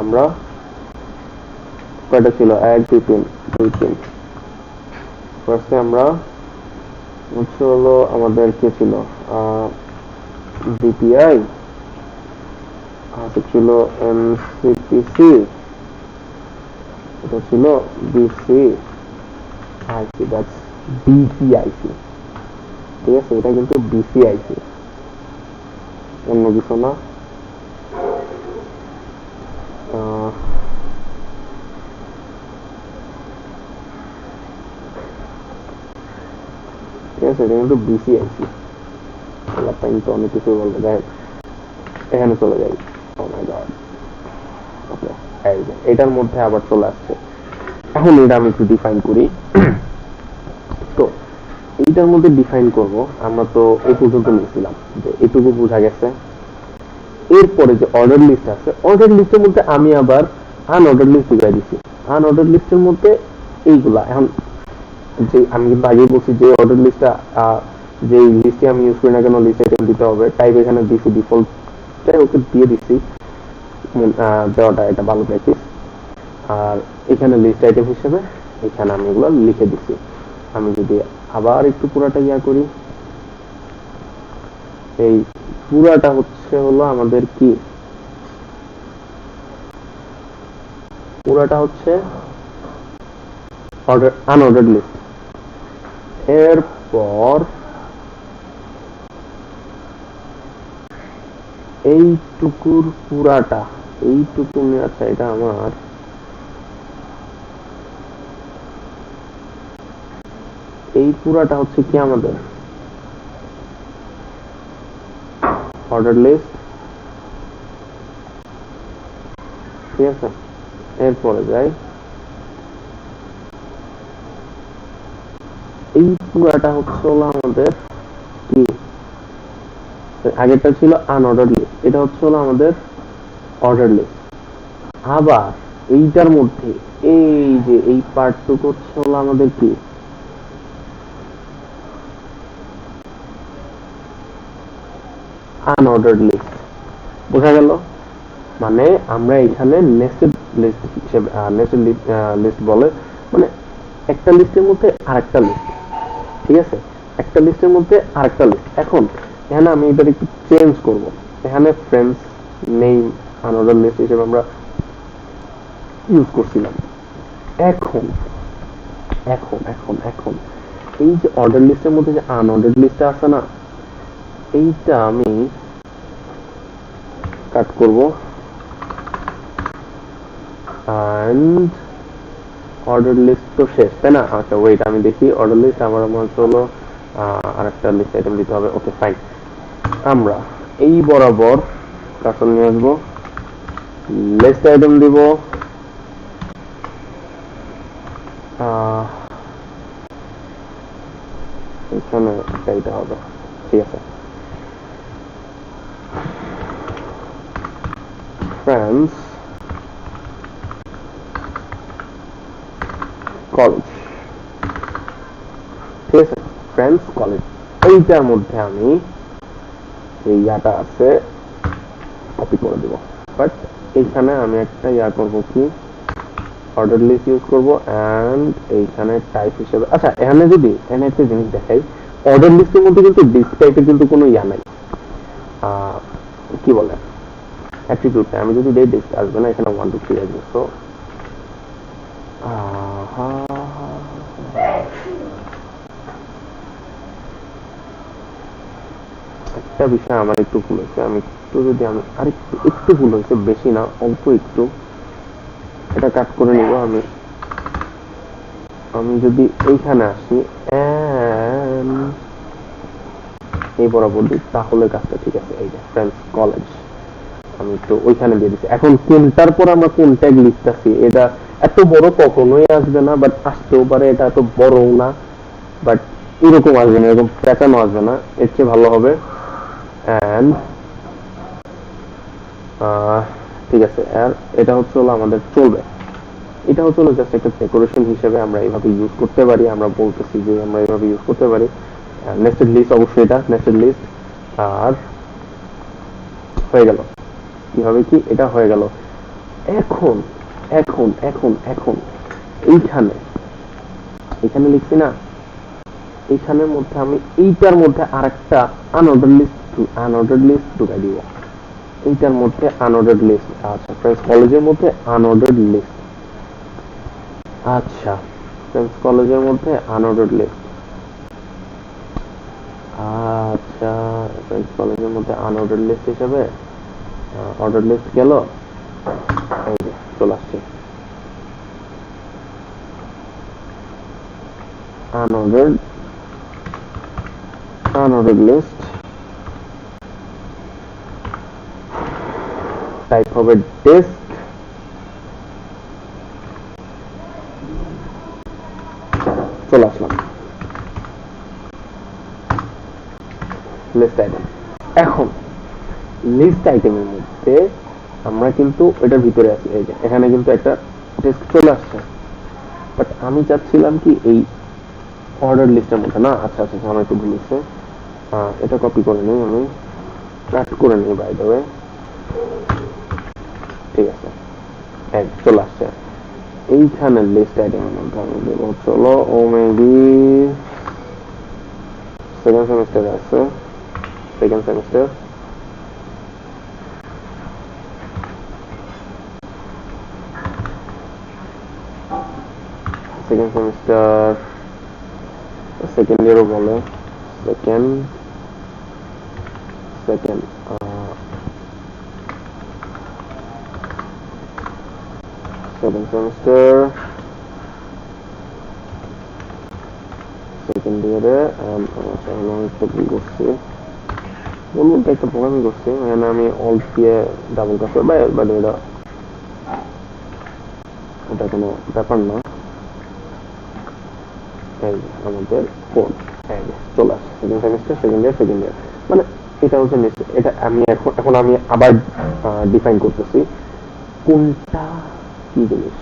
আমরা কয়টা ছিল 1 2 3 2 3, ফার্স্টে আমরা হচ্ছে হলো আমাদের কি ছিল বিপিআই, ছিল এমসিপিসি, এটা ছিল বিসি আইসি, দ্যাটস বিসিআইসি, ঠিক আছে, এটা কিন্তু বিসিআইসি, অন্য কিছু না। ঠিক আছে, এটা কিন্তু বিসিআইসি তো অনেক কিছু বলতে যাই, এখানে চলে যাই। ও মাই গড, ওকে, এটার মধ্যে আবার চলে আসছে। এখন এটা আমি একটু ডিফাইন করি। তো এইটার মধ্যে ডিফাইন করব, আমরা তো এই পর্যন্ত নিয়েছিলাম যে এটুকু বোঝা গেছে। এরপরে যে অর্ডার লিস্ট আছে, অর্ডার লিস্টের মধ্যে আমি আবার আনঅর্ডার লিস্ট ঢুকাই দিচ্ছি। আনঅর্ডার লিস্টের মধ্যে এইগুলা এখন যে আমি কিন্তু আগেই বলছি যে অর্ডার লিস্টটা যে লিস্টে আমি ইউজ করি না কেন লিস্ট আইটেম দিতে হবে, টাইপ এখানে দিছি ডিফল্ট, যাই ওকে দিয়ে দিচ্ছি। দেওয়াটা এটা ভালো প্র্যাকটিস। আর এখানে লিস্ট আইটেম হিসেবে এখানে আমি এগুলো লিখে দিচ্ছি। আমি যদি আবার একটু পুরাটা করি, এই পুরাটা হলো আমাদের কি, পুরাটা হচ্ছে আনঅর্ডার লিস্ট। এরপর এইটুকুর পুরাটা, এইটুকু, আচ্ছা এটা আমার এই পুরাটা হচ্ছে কি আমাদের অর্ডার লিস্ট, ঠিক আছে। এরপরে যাই, এই পুরাটা হচ্ছে আমাদের কি, আগেরটা ছিল আনঅর্ডার লিস্ট, এটা হচ্ছে আমাদের অর্ডার লিস্ট। আবার এইটার মধ্যে এই যে এই পার্টটুকু হচ্ছে আমাদের কি, আনঅর্ডার্ড লিস্ট। বোঝা গেল? মানে আমরা এখানে নেস্টেড লিস্ট হিসেবে, নেস্টেড লিস্ট বলে মানে একটা লিস্টের মধ্যে আরেকটা লিস্ট, ঠিক আছে, একটা লিস্টের মধ্যে আরেকটা লিস্ট। এখন এখানে আমি এটার একটু চেঞ্জ করব। এখানে ফ্রেন্ডস নেম আনঅর্ডার লিস্ট হিসেবে আমরা ইউজ করছিলাম। এখন এখন এখন এখন এই যে অর্ডার লিস্টের মধ্যে যে আনঅর্ডার্ড লিস্টটা আছে না, এইটা আমি কাট করব। এন্ড অর্ডার লিস্ট তো শেষ, তাই না? আচ্ছা ওয়েট, আমি দেখি অর্ডার লিস্ট আমার হলো আরেকটা লিস্ট আইটেম দিতে হবে। ওকে ফাইন, আমরা এই বরাবর কার্সর নিয়ে আসবো, লিস্ট আইটেম দিব, এখানে এইটা হবে, ঠিক আছে। ফ্রেন্ডস কলেজ, ঠিক আছে, ফ্রেন্ডস কলেজ। এইটার মধ্যে আমি এই ইয়াটা আছে কপি করে দেব, বাট এইখানে আমি একটা করব কি, অর্ডার লিস্ট ইউজ করব এন্ড এইখানে টাইপ হিসেবে, আচ্ছা এখানে যদি এখানে একটা জিনিস দেখাই, অর্ডার লিস্টের মধ্যে কিন্তু ডিস্ক টাইপের কিন্তু কোনো নাই, কি বলে অ্যাট্রিবিউট। আমি যদি দেই ডিস্ক আসবে না, এখানে 1 2 3 আসবে। সো একটা বিষয় আমার একটু ভুল হয়েছে, আমি একটু যদি আমি আরেকটু একটু ভুল হয়েছে, বেশি না, অল্প একটু, এটা কাট করে নিব। আমি যদি এইখানে আসি এই বরাবর দিই, তাহলে কাজটা ঠিক আছে। এই যে ফ্রেন্ডস কলেজ আমি একটু ওইখানে দিয়ে দিচ্ছি। এখন কোনটার পর আমরা কোন ট্যাগ লিখতেছি, এটা এত বড় কখনোই আসবে না, বাট আসতেও পারে, এটা এত বড়ও না, বাট এরকম আসবে না, এরকম প্যাটার্ন আসবে না, এর চেয়ে ভালো হবে। এন্ড ঠিক আছে, আর এটা হচ্ছে আমাদের চলবে। এটা হচ্ছে জাস্ট একটা ডেকোরেশন হিসেবে আমরা এইভাবে ইউজ করতে পারি, আমরা বলতেছি যে আমরা এইভাবে ইউজ করতে পারি। নেস্টেড লিস্ট অবশ্যই এটা নেস্টেড লিস্ট। আর হয়ে গেল, কিভাবে কি এটা হয়ে গেল। এখন এখন এখন এখন এইখানে এখানে লিখছি না, এইখানের মধ্যে আমি এইটার মধ্যে আরেকটা আনঅর্ডার্ড লিস্ট ঢুকাই দিব। এইটার মধ্যে আনঅর্ডার্ড লিস্ট, আচ্ছা ফ্রেন্ডস কলেজের মধ্যে আনঅর্ডার্ড লিস্ট, আচ্ছা ফ্রেন্ডস কলেজের মধ্যে আনঅর্ডার্ড লিস্ট, আচ্ছা ফ্রেন্ডস কলেজের মধ্যে আনঅর্ডার্ড লিস্ট হিসেবে অর্ডার লিস্ট গেল, এই যে চলে আসছে আনঅর্ডার্ড unordered list, টাইপ হবে ডিস্ক, চলে আসলাম লিস্ট আইটেম। এখন লিস্ট আইটেমের মধ্যে আমরা কিন্তু এটার ভিতরে আছি, এই যে এখানে কিন্তু একটা টেক্সট চলে আসছে, বাট আমি চাচ্ছিলাম কি এই অর্ডার লিস্টের মধ্যে না। আচ্ছা আচ্ছা, আমার একটু ভুল হচ্ছে, এটা কপি করে নিই, আমি কাট করে নিই বাই দ্য ওয়ে। ঠিক আছে, চলে আসছে এইখানে লিস্ট আইটেমের মধ্যে। আমি দেবো চলো ও মেবি সেকেন্ড সেমিস্টারে আছে, second semester, second semester, second ইয়ারও বলে, second second second semester, second ইয়ারে একটা ভুল করছি, বলুন তো একটা প্রোগ্রামিং করছি, এখানে আমি অল্ট দিয়ে ডাবল কাজ করে বাই এটা কোনো ব্যাপার না। এই আমাদের কোড চলে আসছে, সেকেন্ড সেমিস্টার, সেকেন্ড ইয়ার, মানে এটা হচ্ছে এটা আমি এখন আমি আবার ডিফাইন করতেছি কোনটা কি জিনিস।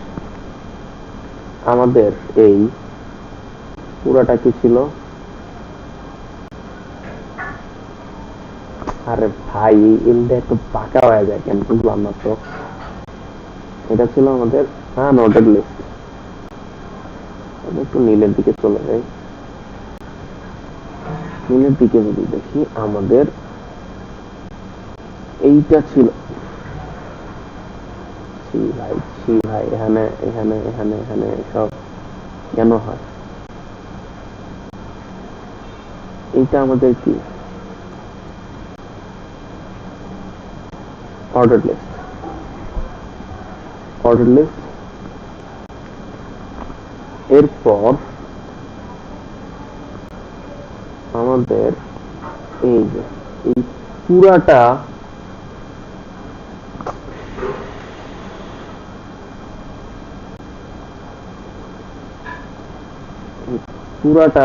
আমাদের এই পুরাটা কি ছিল, আরে ভাই এটা একটু বাঁকা হয়ে যায় কেন বুঝলাম না তো। এটা ছিল আমাদের আনঅর্ডার্ড লিস্ট। একটু নীলের দিকে চলে যাই, নীলের দিকে যদি দেখি আমাদের এইটা ছিল, ভাই এখানে এখানে এখানে এখানে সব কেন হয়, এইটা আমাদের কি অর্ডার লিস্ট, এরপর আমাদের এই যে এই পুরাটা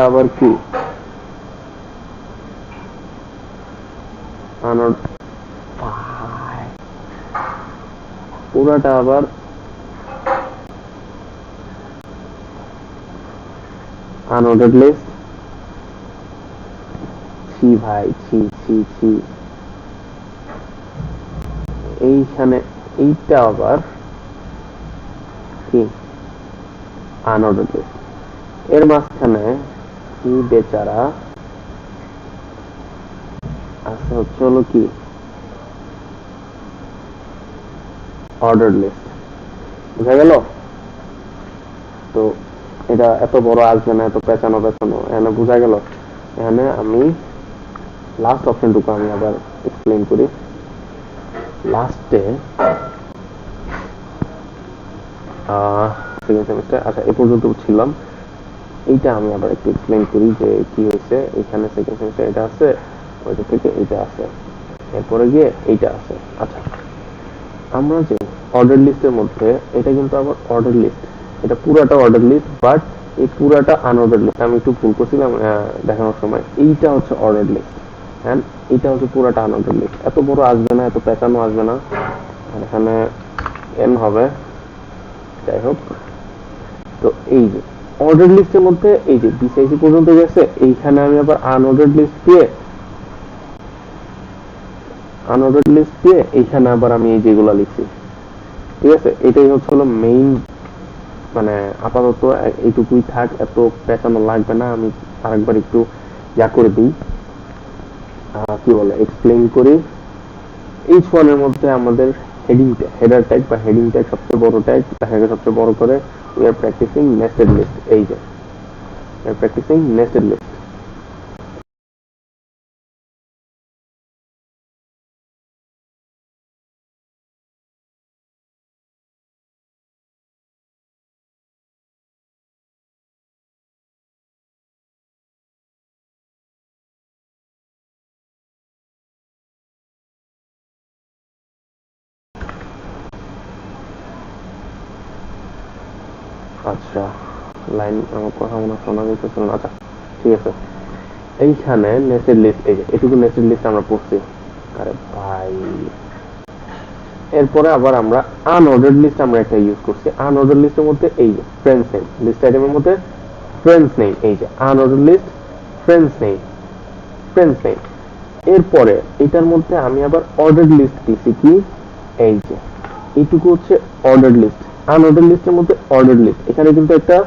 আবার কি পুরাটা আবার আনঅর্ডার্ড লিস্ট। ভাই এইখানে এইটা আবার কি আনঅর্ডার্ড লিস্ট, এর মাঝখানে কি বেচারা আছে হচ্ছে হলো কি অর্ডার লিস্ট। বুঝা গেল তো, এটা এত বড় আসবে না, এত পেঁচানো এখানে বোঝা গেল। এখানে আমি লাস্ট অপশনটুকু আমি আবার এক্সপ্লেন করি। লাস্টে সেকেন্ড সেমিস্টার, আচ্ছা এ পর্যন্ত ছিলাম, এইটা আমি আবার একটু এক্সপ্লেন করি যে কি হয়েছে। এখানে সেকেন্ড সেমিস্টার এটা আছে, ওইটা থেকে এইটা আছে, এরপরে গিয়ে এইটা আছে। আচ্ছা আমরা যে অর্ডার লিস্টের মধ্যে, এটা কিন্তু আবার অর্ডার লিস্ট, এটা পুরাটা অর্ডার লিস্ট, বাট এই পুরাটা আনঅর্ডার লিস্ট। আমি একটু ভুল করছিলাম দেখানোর সময়, এইটা হচ্ছে অর্ডার লিস্ট, হ্যাঁ এইটা হচ্ছে পুরাটা আনঅর্ডার লিস্ট। এত বড় আসবে না, এত পেঁচানো আসবে না, এখানে এন হবে, যাই হোক। তো এই যে অর্ডার লিস্টের মধ্যে এই যে বিসিআইসি পর্যন্ত গেছে, এইখানে আমি আবার আনঅর্ডার লিস্ট দিয়ে এইখানে আবার আমি এই যেগুলো লিখছি, ঠিক আছে, এটাই হচ্ছে হলো মেইন, মানে আপাতত এইটুকুই থাক, এত পেঁচানো লাগবে না। আমি আরেকবার একটু করে দিই, কি বলে এক্সপ্লেইন করি। এইচ ওয়ানের মধ্যে আমাদের হেডার ট্যাগ বা হেডিং ট্যাগ সবচেয়ে বড় ট্যাগ, তাকে সবচেয়ে বড় করে we are practicing nested list. এই যে প্র্যাকটিসিং নেস্টেড লিস্ট। আচ্ছা, লাইন আমার কথা মনে শোনা যেতেছিল না। আচ্ছা ঠিক আছে, এইখানে নেস্টেড লিস্ট, এই যে এটুকু নেস্টেড লিস্ট আমরা পড়ছি। আরে ভাই, এরপরে আবার আমরা আনঅর্ডার্ড লিস্ট আমরা একটা ইউজ করছি। আনঅর্ডার্ড লিস্টের মধ্যে এই যে ফ্রেন্ডস নেম, লিস্ট আইটেমের মধ্যে ফ্রেন্ডস নেম, এই যে unordered list friends name, friends name. এরপরে এটার মধ্যে আমি আবার অর্ডার্ড লিস্ট দিছি কি, এই যে এইটুকু হচ্ছে অর্ডার্ড লিস্ট। আনঅর্ডার্ড লিস্টের মধ্যে অর্ডার্ড লিস্ট, এখানে কিন্তু একটা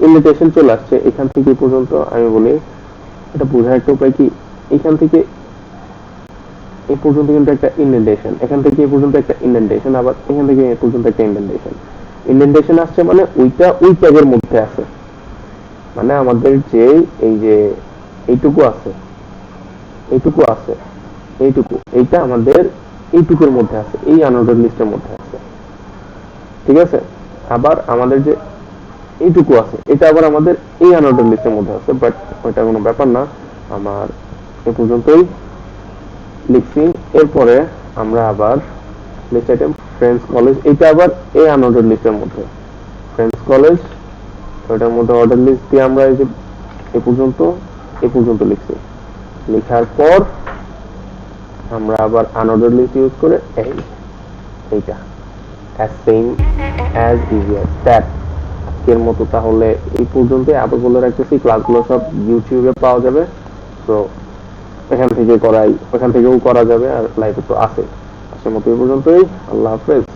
ইনভিটেশন চলে আসছে। এখান থেকে এই পর্যন্ত আমি বলি, এটা বোঝার একটা উপায় কি, এখান থেকে এই পর্যন্ত কিন্তু একটা ইন্ডেন্টেশন, এখান থেকে এই পর্যন্ত একটা ইন্ডেন্টেশন, আবার এখান থেকে এই পর্যন্ত একটা ইন্ডেন্টেশন। ইন্ডেন্টেশন আসছে মানে ওইটা ওই ট্যাগের মধ্যে আছে, মানে আমাদের যে এই যে এইটুকু আছে, এইটুকু আছে, এইটুকু, এইটা আমাদের এইটুকুর মধ্যে আছে, এই আনঅর্ডার্ড লিস্টের মধ্যে আছে। ঠিক আছে, আবার আমাদের যে এইটুকু আছে, এটা আবার আমাদের এই আনঅর্ডার্ড লিস্টের মধ্যে আছে, বাট ওইটা কোনো ব্যাপার না, আমার এ পর্যন্তই লিখছি। এরপরে আমরা আবার লিস্ট আইটেম ফ্রেন্ডস কলেজ, এটা আবার এই আনঅর্ডার্ড লিস্টের মধ্যে, ফ্রেন্ডস কলেজ, ওইটার মধ্যে অর্ডার লিস্ট দিয়ে আমরা এই যে এ পর্যন্ত লিখছি। লেখার পর আমরা আবার আনঅর্ডার্ড লিস্ট ইউজ করে এইটা as same as easier that আজকের মতো তাহলে এই পর্যন্ত। আবার বলে রাখতেছি, ক্লাসগুলো সব ইউটিউবে পাওয়া যাবে, তো এখান থেকে ওখান থেকেও করা যাবে, আর লাইভে তো আছে। আজকের মতো এই পর্যন্তই, আল্লাহ হাফেজ।